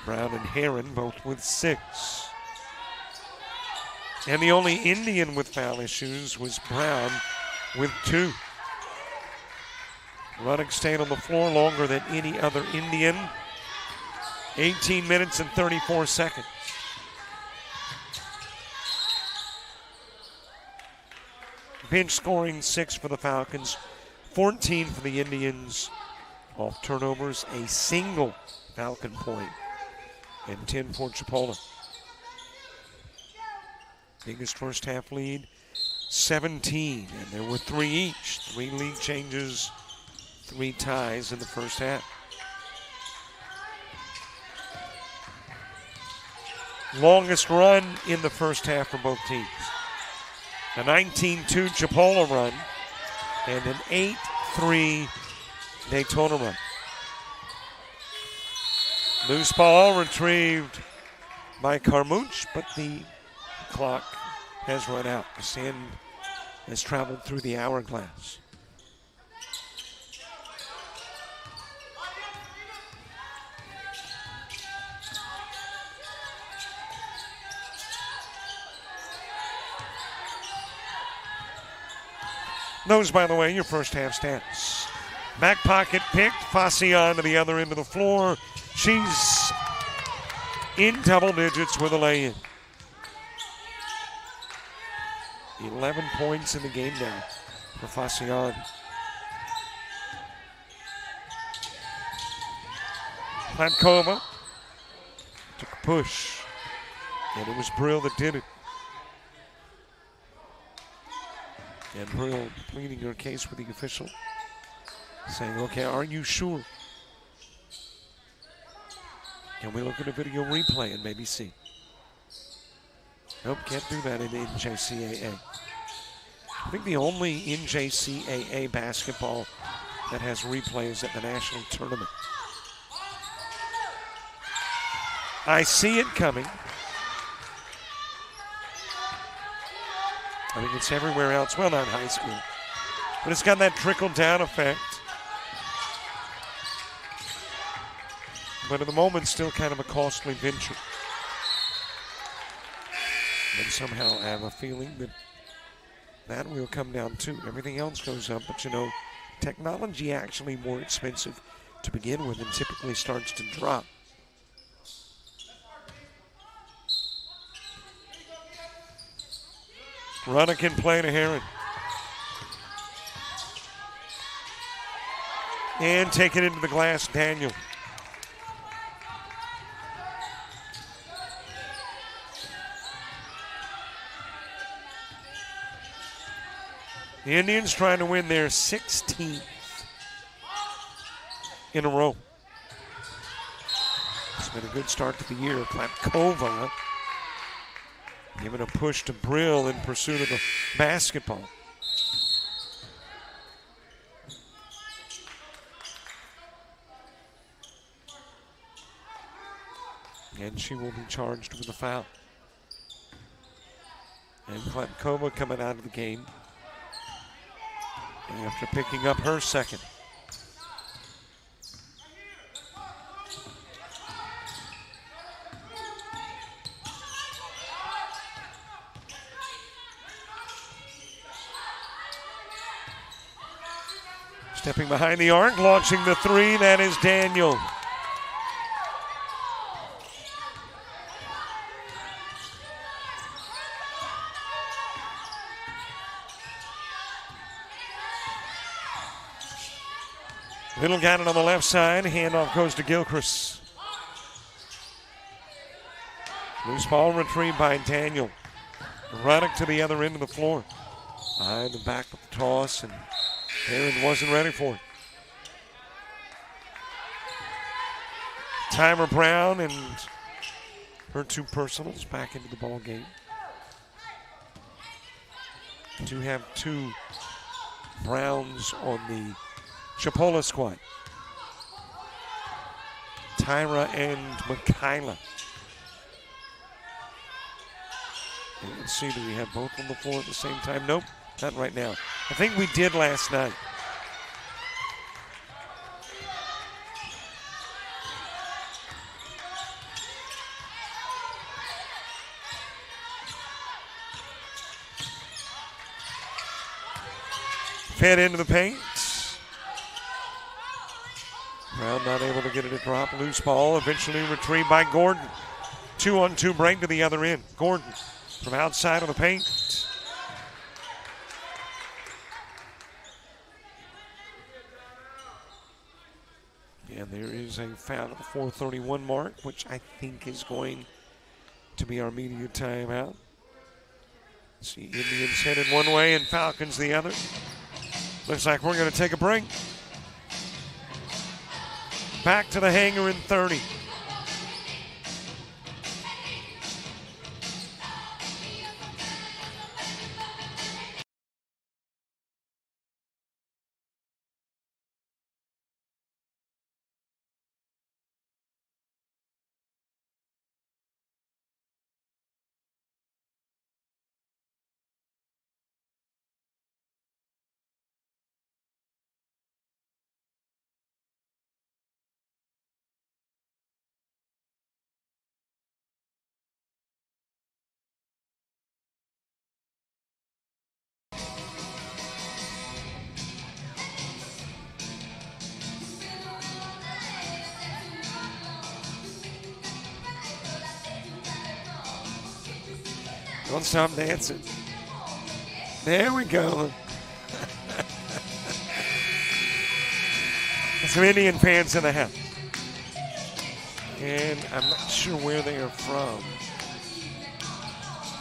Brown and Heron, both with 6. And the only Indian with foul issues was Brown with 2. Ruddock stayed on the floor longer than any other Indian. 18 minutes and 34 seconds. Bench scoring 6 for the Falcons, 14 for the Indians. Off turnovers, a single Falcon point, and 10 for Chipola. Biggest first half lead, 17. And there were 3 each. 3 league changes, 3 ties in the first half. Longest run in the first half for both teams. A 19-2 Chipola run and an 8-3 Daytona run. Loose ball retrieved by Carmouche, but the clock has run out. The sand has traveled through the hourglass. Those, by the way, your first half stats. Back pocket picked, Fascion to the other end of the floor. She's in double digits with a lay-in. 11 points in the game now for Fascion. Plankova took a push, and it was Brill that did it. And Brill pleading her case with the official, saying, okay, are you sure? Can we look at a video replay and maybe see? Nope, can't do that in NJCAA. I think the only NJCAA basketball that has replays at the national tournament. I see it coming. I think it's everywhere else. Well, not high school. But it's got that trickle-down effect. But at the moment, still kind of a costly venture. And somehow I have a feeling that that will come down too. Everything else goes up, but you know, technology actually more expensive to begin with and typically starts to drop. Runnican play to Heron. And take it into the glass, Daniel. The Indians trying to win their 16th in a row. It's been a good start to the year. Plankova giving a push to Brill in pursuit of the basketball. And she will be charged with a foul. And Plankova coming out of the game after picking up her second. Stepping behind the arc, launching the three, that is Daniel. Little got it on the left side, handoff goes to Gilchrist. Loose ball retrieved by Daniel. Ruddock to the other end of the floor. Behind the back with the toss, and Heron wasn't ready for it. Tyra Brown and her two personals back into the ball game. Do have two Browns on the Chipola squad. Tyra and Michaela. And let's see, do we have both on the floor at the same time? Nope, not right now. I think we did last night. Fed into the paint. Brown not able to get it to drop. Loose ball eventually retrieved by Gordon. 2-on-2 break to the other end. Gordon from outside of the paint. And there is a foul at the 4:31 mark, which I think is going to be our media timeout. See Indians headed one way and Falcons the other. Looks like we're going to take a break. Back to the hangar in 30. Don't stop dancing. There we go. Some Indian fans in the house. And I'm not sure where they are from.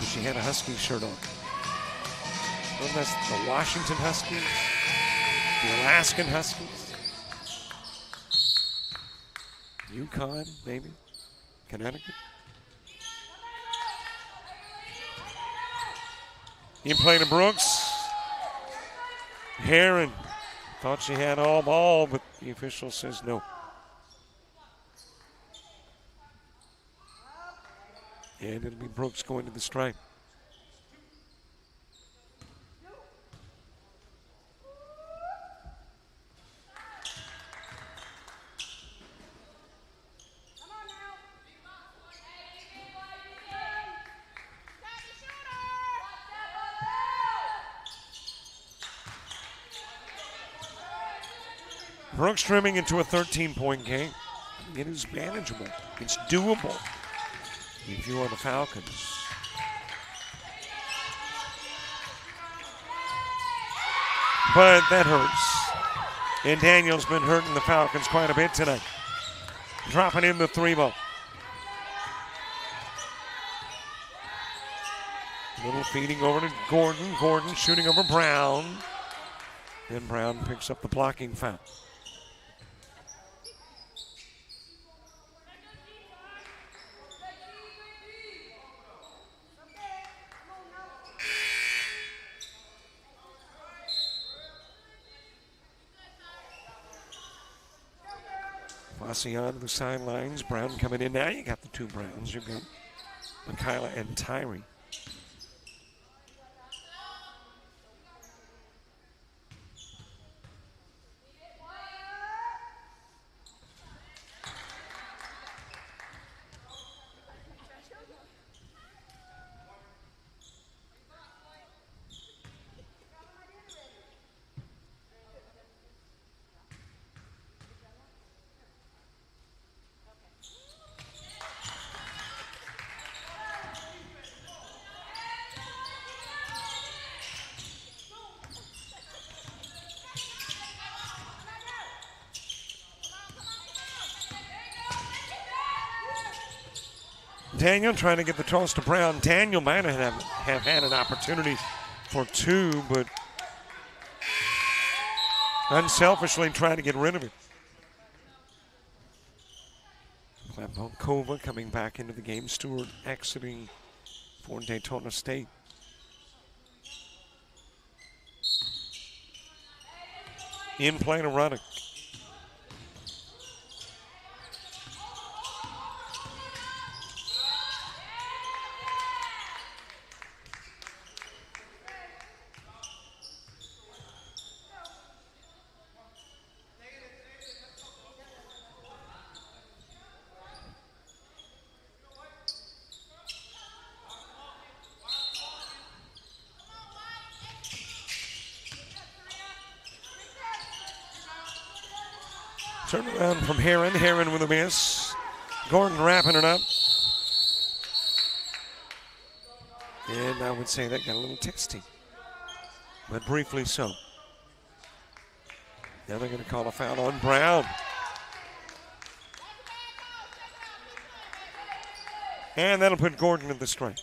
But she had a Husky shirt on. Well, that's the Washington Huskies, the Alaskan Huskies, Yukon, maybe, Connecticut. In play to Brooks. Heron thought she had all ball, but the official says no. And it'll be Brooks going to the stripe. Brooks trimming into a 13-point game. It is manageable. It's doable if you are the Falcons. But that hurts. And Daniel's been hurting the Falcons quite a bit tonight. Dropping in the 3-ball. Little feeding over to Gordon. Gordon shooting over Brown. And Brown picks up the blocking foul. Fossey on the sidelines. Brown coming in. Now you got the two Browns. You've got Michaela and Tyree. Daniel trying to get the toss to Brown. Daniel might have had an opportunity for two, but unselfishly trying to get rid of it. Klavkova coming back into the game. Stewart exiting for Daytona State. In play to Ruddock. Turn around from Heron. Heron with a miss. Gordon wrapping it up. And I would say that got a little testy, but briefly so. Now they're going to call a foul on Brown. And that'll put Gordon at the strike.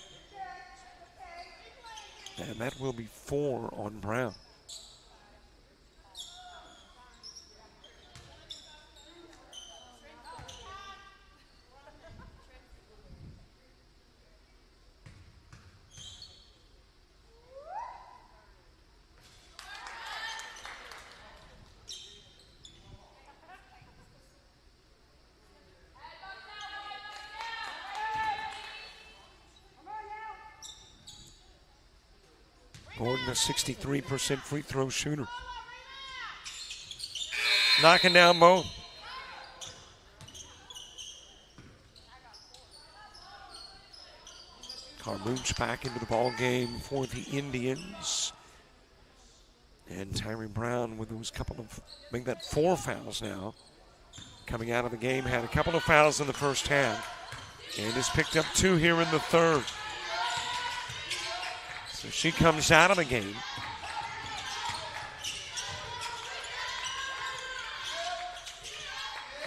And that will be 4 on Brown. Gordon, a 63% free throw shooter. Knocking down both. Carmouche back into the ball game for the Indians. And Tyree Brown with those couple of, make that 4 fouls now. Coming out of the game, had a couple of fouls in the first half. And has picked up 2 here in the third. So she comes out of the game.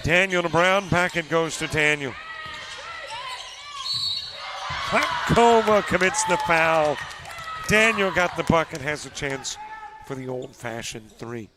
Daniel to Brown, back it goes to Daniel. Klepkova commits the foul. Daniel got the bucket, has a chance for the old-fashioned 3.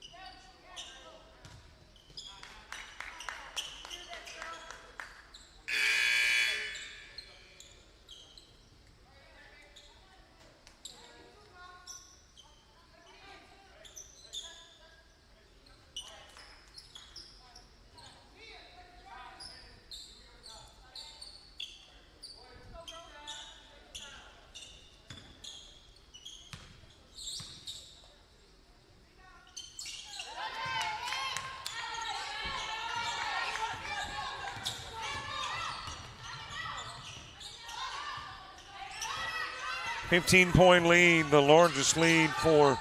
$15-point lead, the largest lead for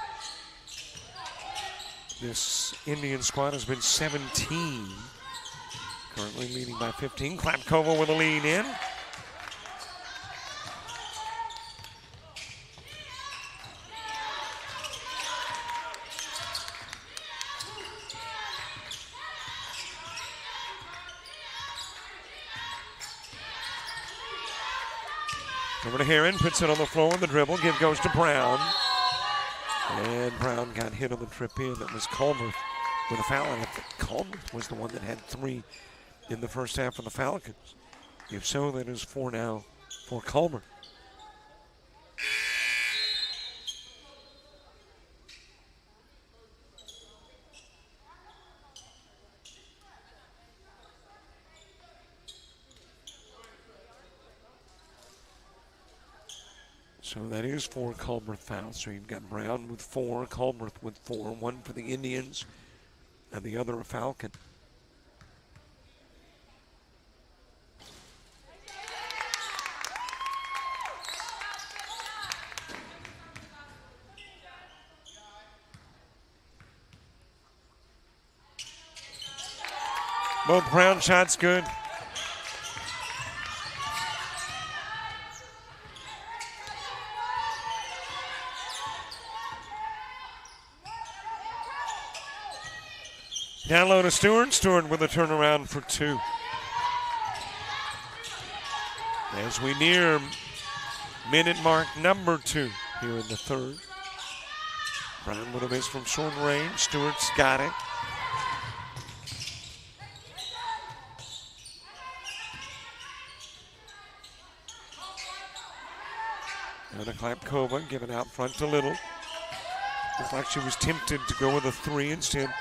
this Indian squad has been 17. Currently leading by 15. Klepkova with a lead in. Over to Heron, puts it on the floor with the dribble. Give goes to Brown. And Brown got hit on the trip in. That was Culmer with a foul. And I think Culmer was the one that had 3 in the first half for the Falcons. If so, that is 4 now for Culmer. So that is 4 Culmer fouls. So you've got Brown with 4, Culmer with 4, 1 for the Indians, and the other a Falcon. Both Brown shots good. Down low to Stewart. Stewart with a turnaround for 2. As we near minute mark number 2 here in the third. Brown with a miss from short range. Stewart's got it. And a Klepkova given out front to Little. Looks like she was tempted to go with a 3 instead.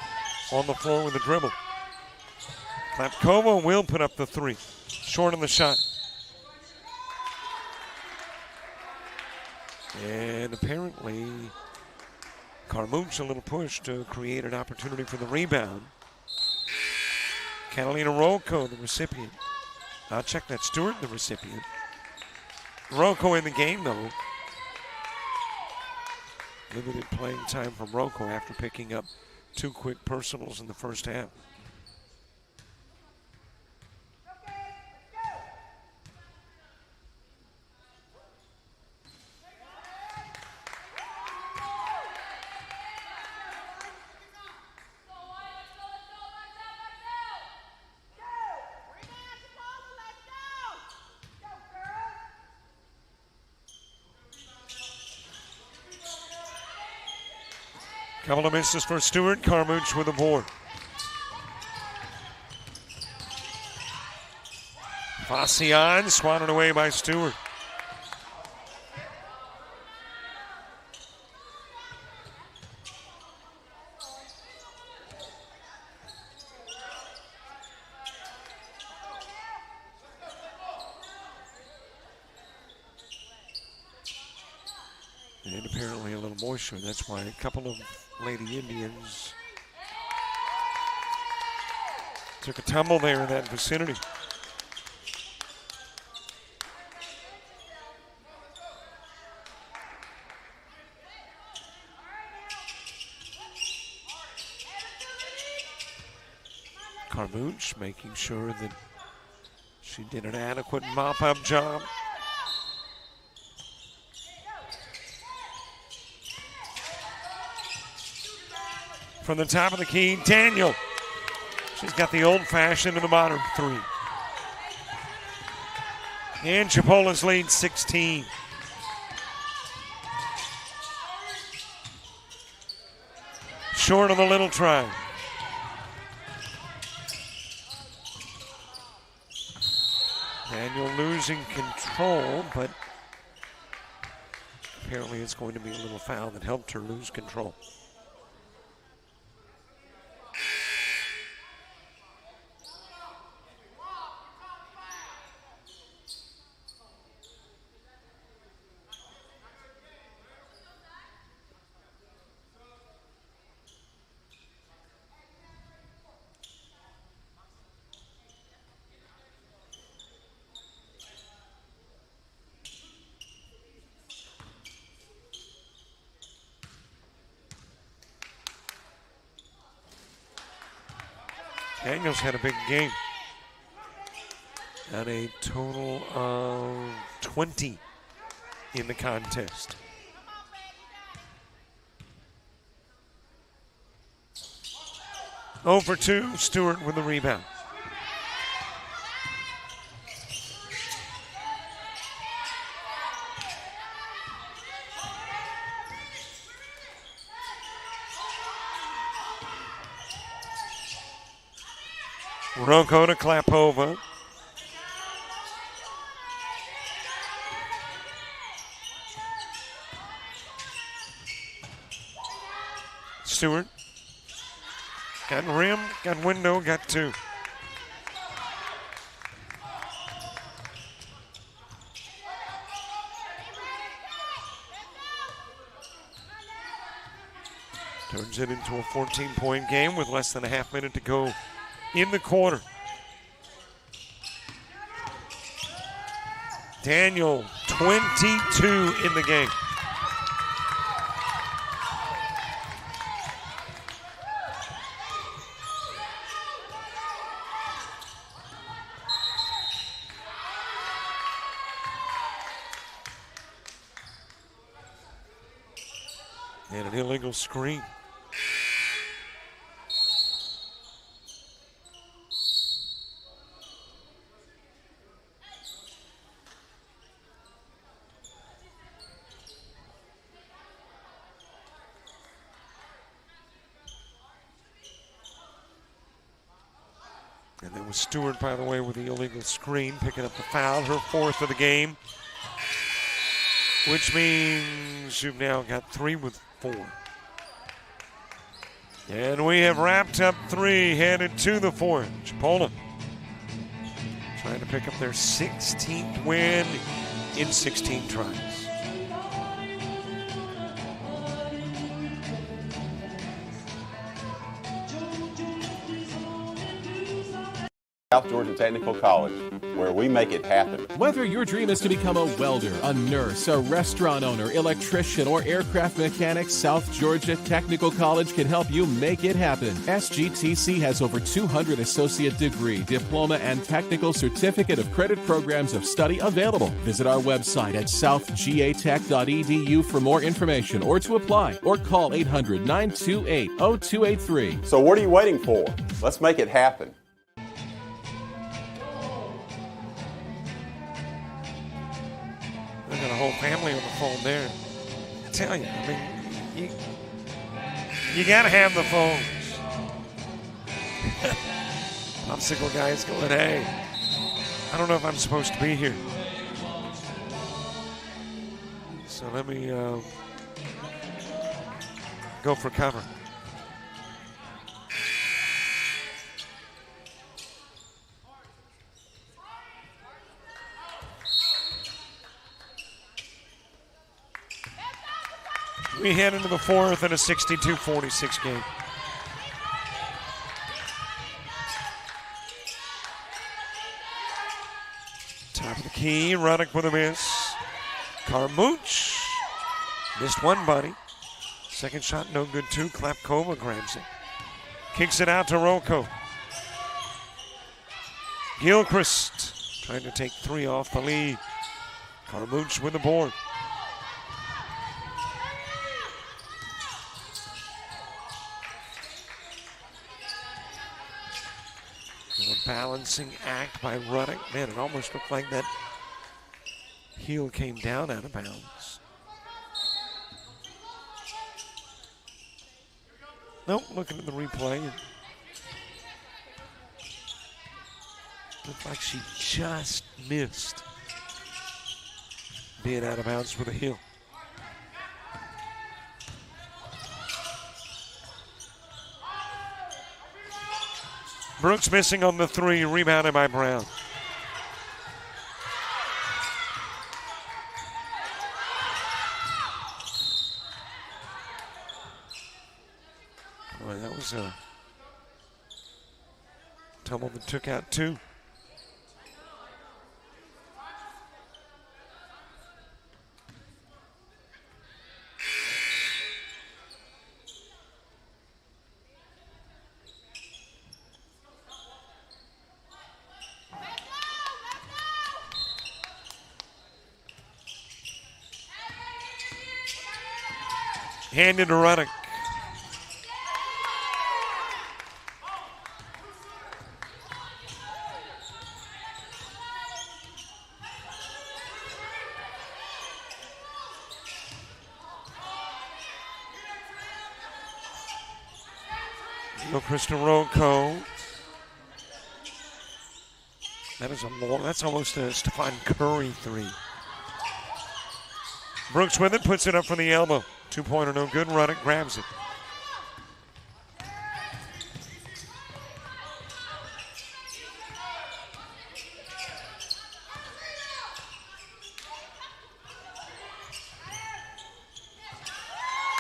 On the floor with a dribble. Klepkova will put up the 3. Short on the shot. And apparently Carmouche a little push to create an opportunity for the rebound. Catalina Rocco, the recipient. I'll check that. Stewart, the recipient. Rocco in the game, though. Limited playing time from Rocco after picking up 2 quick personals in the first half. Couple of misses for Stewart. Carmouche with a board. Fascian swatted away by Stewart. And apparently a little moisture. That's why a couple of Lady Indians took a tumble there in that vicinity. Carmouche making sure that she did an adequate mop-up job. From the top of the key, Daniel. She's got the old-fashioned and the modern three. And Chipola's lead 16. Short of the little try. Daniel losing control, but apparently it's going to be a little foul that helped her lose control. Daniels had a big game. Got a total of 20 in the contest. Over 2, Stewart with the rebound. Rocco to Klapova. Stewart. Got rim, got window, got 2. Turns it into a 14-point game with less than a half minute to go in the quarter. Daniel, 22 in the game. And an illegal screen. And then was Stewart, by the way, with the illegal screen, picking up the foul, her 4th of the game. Which means you've now got 3 with 4. And we have wrapped up 3, headed to the 4th. Chipola trying to pick up their 16th win in 16 tries. South Georgia Technical College, where we make it happen. Whether your dream is to become a welder, a nurse, a restaurant owner, electrician, or aircraft mechanic, South Georgia Technical College can help you make it happen. SGTC has over 200 associate degree, diploma, and technical certificate of credit programs of study available. Visit our website at southgatech.edu for more information or to apply, or call 800-928-0283. So what are you waiting for? Let's make it happen. They got a whole family on the phone there. I tell you, I mean, You got to have the phones. Popsicle guy's going, hey, I don't know if I'm supposed to be here. So let me go for cover. We head into the fourth in a 62-46 game. Top of the key, Ruddock with a miss. Carmouche missed one, buddy. Second shot, no good, too. Klapkova grabs it. Kicks it out to Rocco. Gilchrist trying to take three off the lead. Carmouche with the board. A balancing act by Ruddock. Man, it almost looked like that heel came down out of bounds. Nope, looking at the replay. Looked like she just missed being out of bounds with a heel. Brooks missing on the three, rebounded by Brown. Boy, that was a tumble that took out two. Handed to Ruddock. Gilchrist to Rocco. That is a long, that's almost a Stephen Curry three. Brooks with it, puts it up for the elbow. Two-pointer, no good. Ruddock grabs it.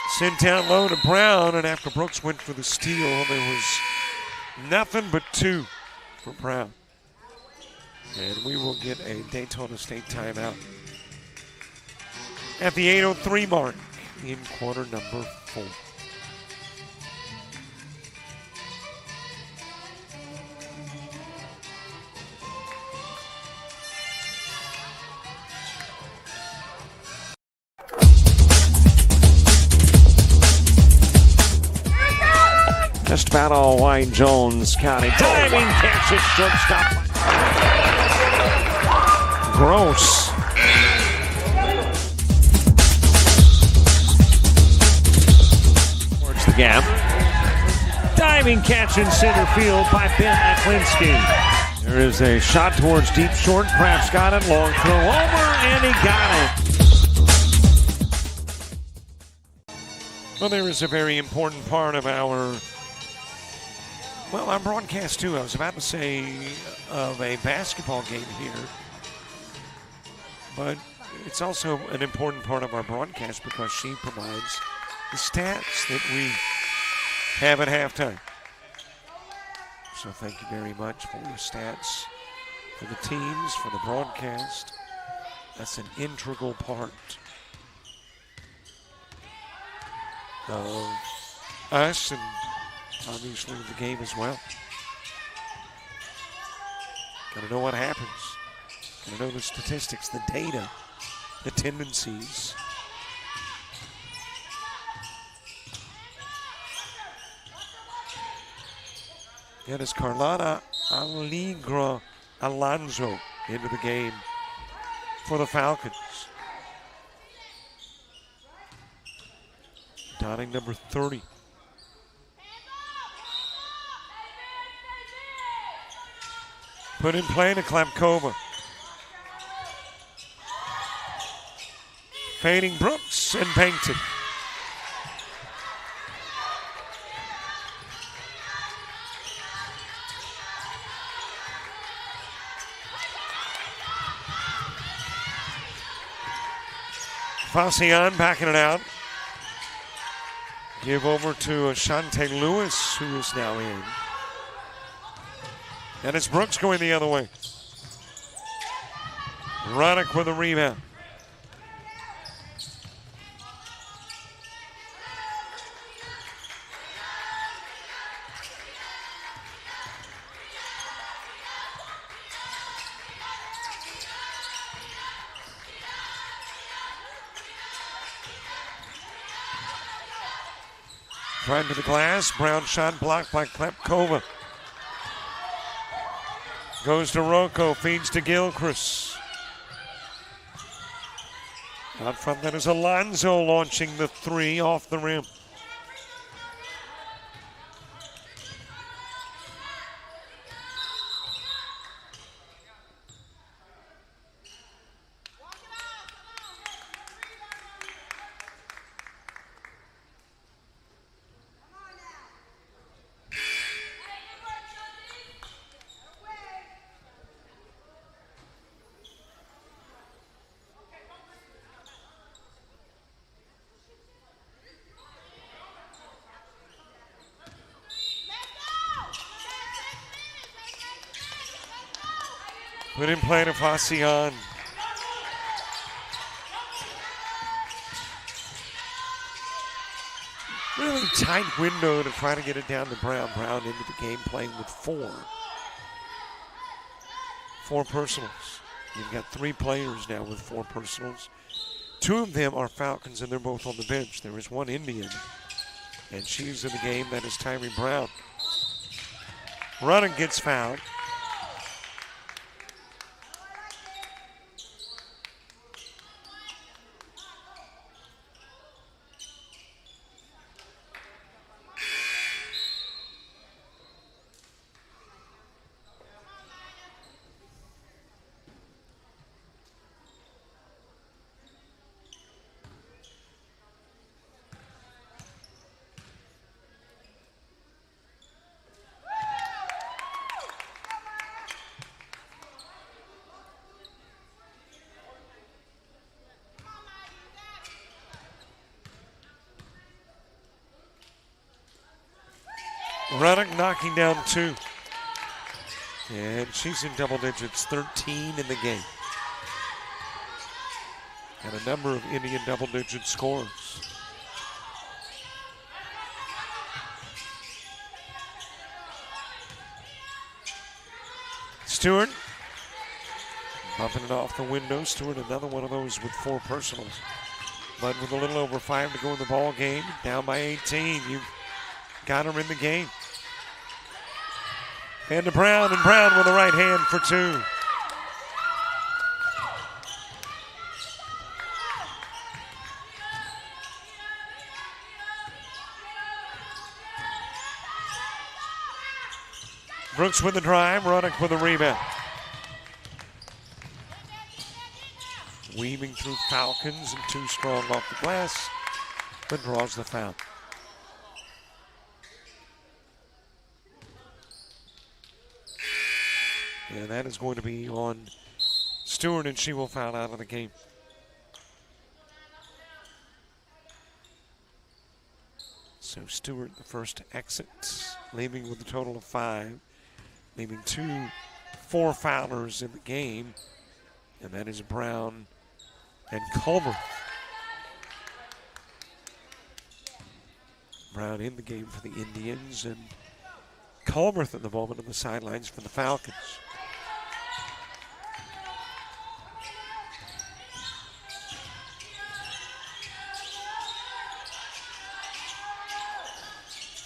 Sent down low to Brown, and after Brooks went for the steal, there was nothing but two for Brown. And we will get a Daytona State timeout at the 8:03 mark in quarter number 4. Just about all Wayne Jones County. Diving catch it, shortstop. Gross. Towards the gap. Diving catch in center field by Ben Aklinski. There is a shot towards deep short. Kraft's got it. Long throw over, and he got it. Well, there is a very important part of our broadcast too. I was about to say of a basketball game here, but it's also an important part of our broadcast because she provides the stats that we have at halftime. So thank you very much for your stats, for the teams, for the broadcast. That's an integral part of us and obviously the game as well. Got to know what happens. Got to know the statistics, the data, the tendencies. That is Carlotta Allegra Alonso into the game for the Falcons. Dotting number 30. Put in play to Klepkova. Fading Brooks and Painted. Fascian backing it out. Give over to Ashante Lewis, who is now in. And it's Brooks going the other way. Roddick with a rebound. Drive to the glass. Brown shot blocked by Klepkova. Goes to Rocco. Feeds to Gilchrist. Out front, that is Alonso launching the three off the rim. Put in play to Fascian. Really tight window to try to get it down to Brown. Brown into the game playing with four. Four personals. You've got three players now with four personals. Two of them are Falcons and they're both on the bench. There is one Indian and she's in the game. That is Tyree Brown. Running gets fouled. Ruddock knocking down two. And she's in double digits, 13 in the game. And a number of Indian double-digit scores. Stewart bumping it off the window. Stewart, another one of those with four personals. But with a little over 5 to go in the ball game, down by 18, you've got her in the game. And to Brown, and Brown with the right hand for two. Brooks with the drive, Ruddock with a rebound. Weaving through Falcons and too strong off the glass, but draws the foul. And that is going to be on Stewart, and she will foul out of the game. So Stewart, the first to exit, leaving with a total of 5, leaving 2 4-foulers in the game, and that is Brown and Culver. Brown in the game for the Indians, and Culverth at the moment on the sidelines for the Falcons.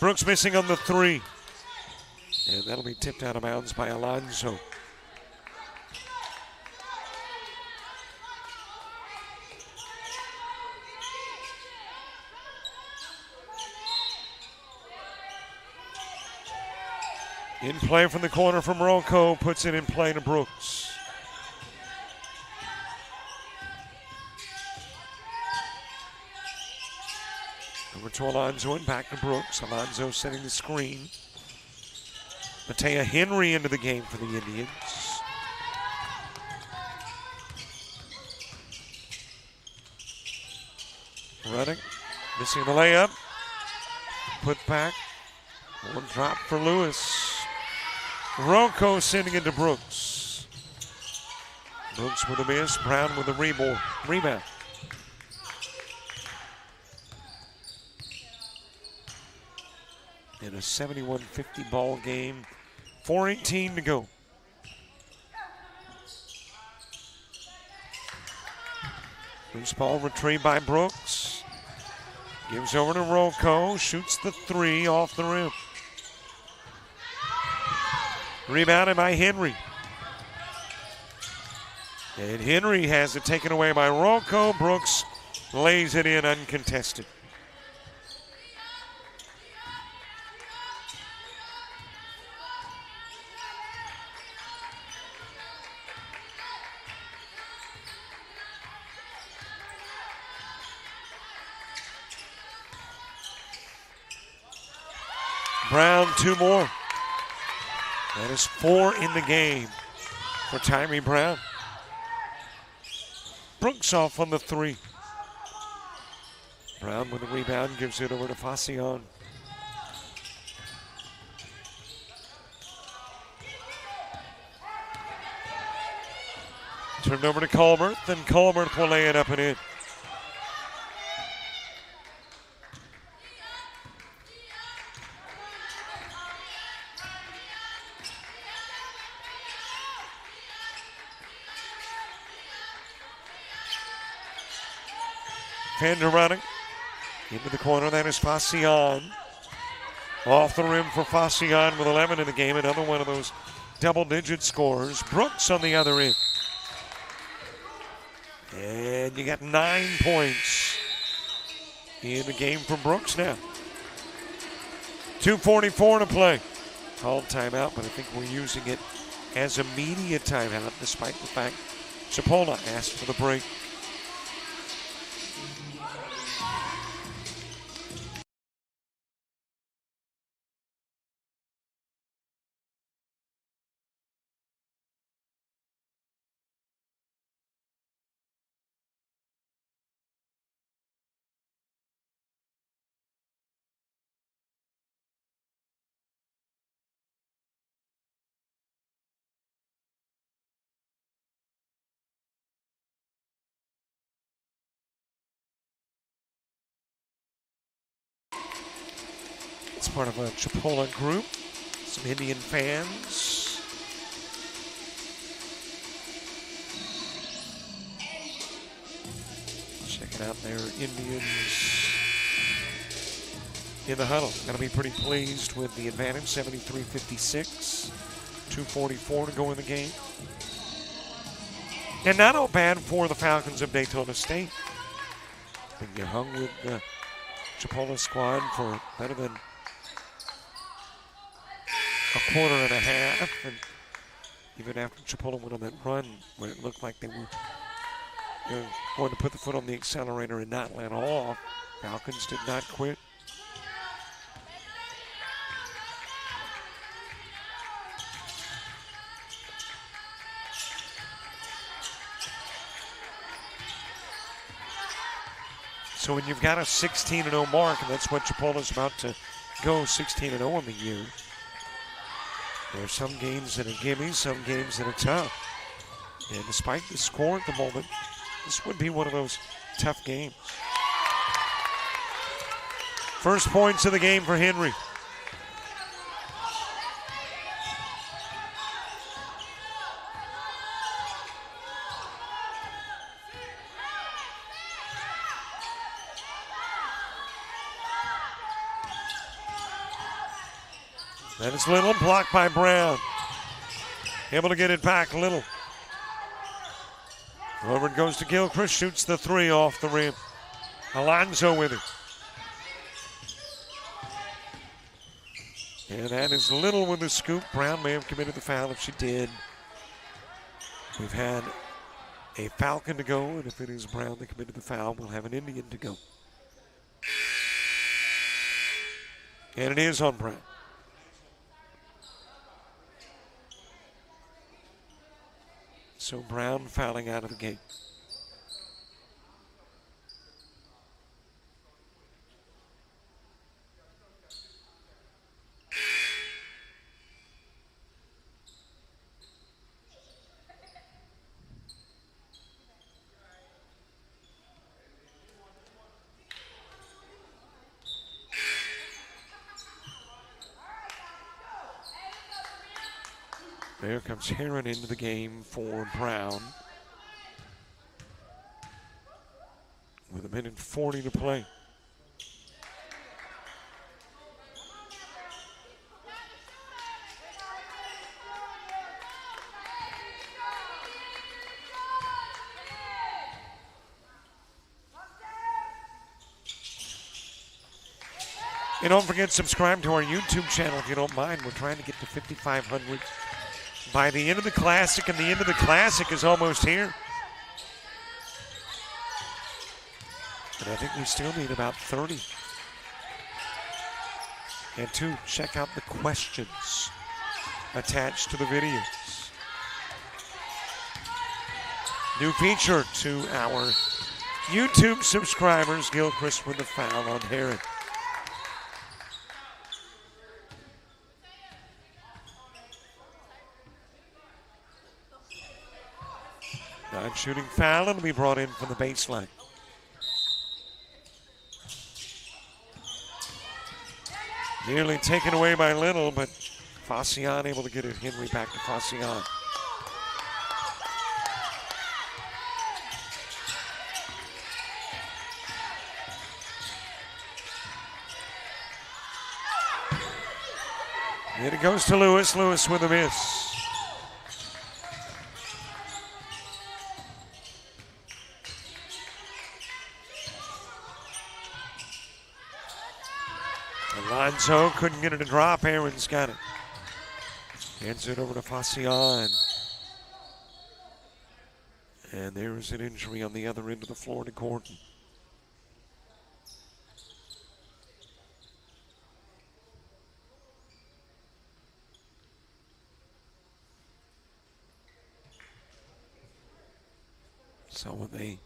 Brooks missing on the 3. And that'll be tipped out of bounds by Alonso. In play from the corner from Rocco, puts it in play to Brooks. Over to Alonzo and back to Brooks. Alonzo setting the screen. Matea Henry into the game for the Indians. Running, missing the layup. Put back. One drop for Lewis. Rocco sending it to Brooks. Brooks with a miss. Brown with a rebound. In a 71-50 ball game. 4:18 to go. Loose ball retrieved by Brooks. Gives over to Rocco. Shoots the three off the rim. Rebounded by Henry. And Henry has it taken away by Rocco. Brooks lays it in uncontested. Brown, two more. That is 4 in the game for Tyree Brown. Brooks off on the three. Brown with the rebound, gives it over to Fassion. Turned over to Colbert, then Colbert will lay it up and in. Fender running into the corner. That is Fassion. Off the rim for Fassion with 11 in the game. Another one of those double-digit scores. Brooks on the other end. And you got 9 points in the game for Brooks now. 2:44 to play. Called timeout, but I think we're using it as a media timeout, despite the fact Chipola asked for the break. It's part of a Chipola group. Some Indian fans. Checking out their Indians in the huddle. Going to be pretty pleased with the advantage, 73-56. 2:44 to go in the game. And not all bad for the Falcons of Daytona State. I think you hung with the Chipola squad for better than a quarter and a half, and even after Chipola went on that run when it looked like they were going to put the foot on the accelerator and not let off, Falcons did not quit. So when you've got a 16-0 mark, and that's what Chipola's about to go, 16-0 on the year, there are some games that are gimmies, some games that are tough. And despite the score at the moment, this would be one of those tough games. First points of the game for Henry. That is Little, blocked by Brown. Able to get it back, Little. Over it goes to Gilchrist, shoots the three off the rim. Alonzo with it. And that is Little with the scoop. Brown may have committed the foul if she did. We've had a Falcon to go, and if it is Brown that committed the foul, we'll have an Indian to go. And it is on Brown. So Brown fouling out of the game. There comes Heron into the game for Brown. With 1:40 to play. And don't forget, subscribe to our YouTube channel if you don't mind. We're trying to get to 5,500 by the end of the Classic, and the end of the Classic is almost here. And I think we still need about 30. And to check out the questions attached to the videos. New feature to our YouTube subscribers, Gilchrist with the foul on Heron. Non-shooting foul, and will be brought in from the baseline. Nearly taken away by Little, but Fascian able to get it. Henry back to Fascian. And it goes to Lewis. Lewis with a miss. Alonso couldn't get it to drop. Aaron's got it. Hands it over to Fascian. And there is an injury on the other end of the floor to Gordon. So when they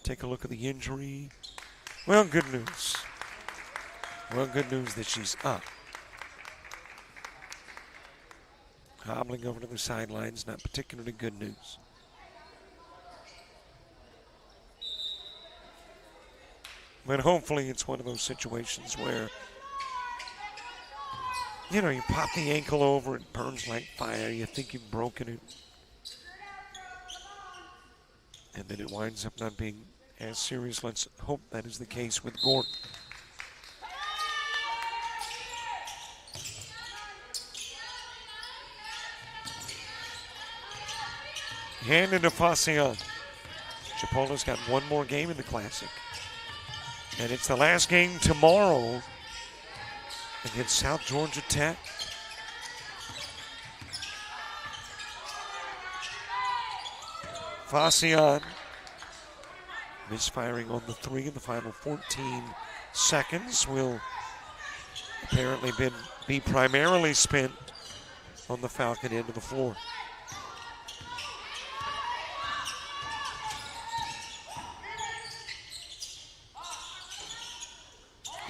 take a look at the injury, well, good news. Well, good news that she's up. Hobbling over to the sidelines, not particularly good news. But hopefully it's one of those situations where, you know, you pop the ankle over, it burns like fire, you think you've broken it. And then it winds up not being as serious. Let's hope that is the case with Gordon. Hand into Fascian. Chipola's got one more game in the Classic. And it's the last game tomorrow against South Georgia Tech. Fascian misfiring on the three in the final 14 seconds will apparently be primarily spent on the Falcon end of the floor.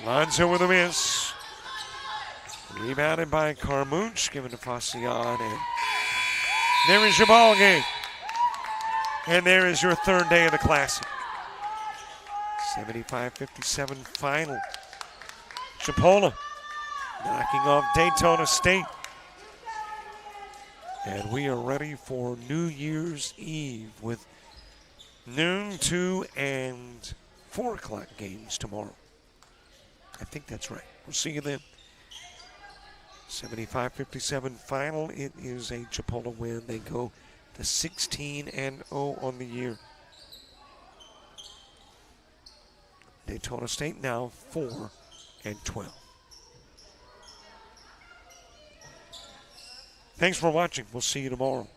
Alonso with a miss. Rebounded by Carmouche, given to Fascian, and there is your ball game. And there is your third day of the Classic. 75-57 final. Chipola knocking off Daytona State. And we are ready for New Year's Eve with noon, 2, and 4 o'clock games tomorrow. I think that's right. We'll see you then. 75-57 final. It is a Chipola win. They go to 16-0 on the year. Daytona State now 4-12. Thanks for watching. We'll see you tomorrow.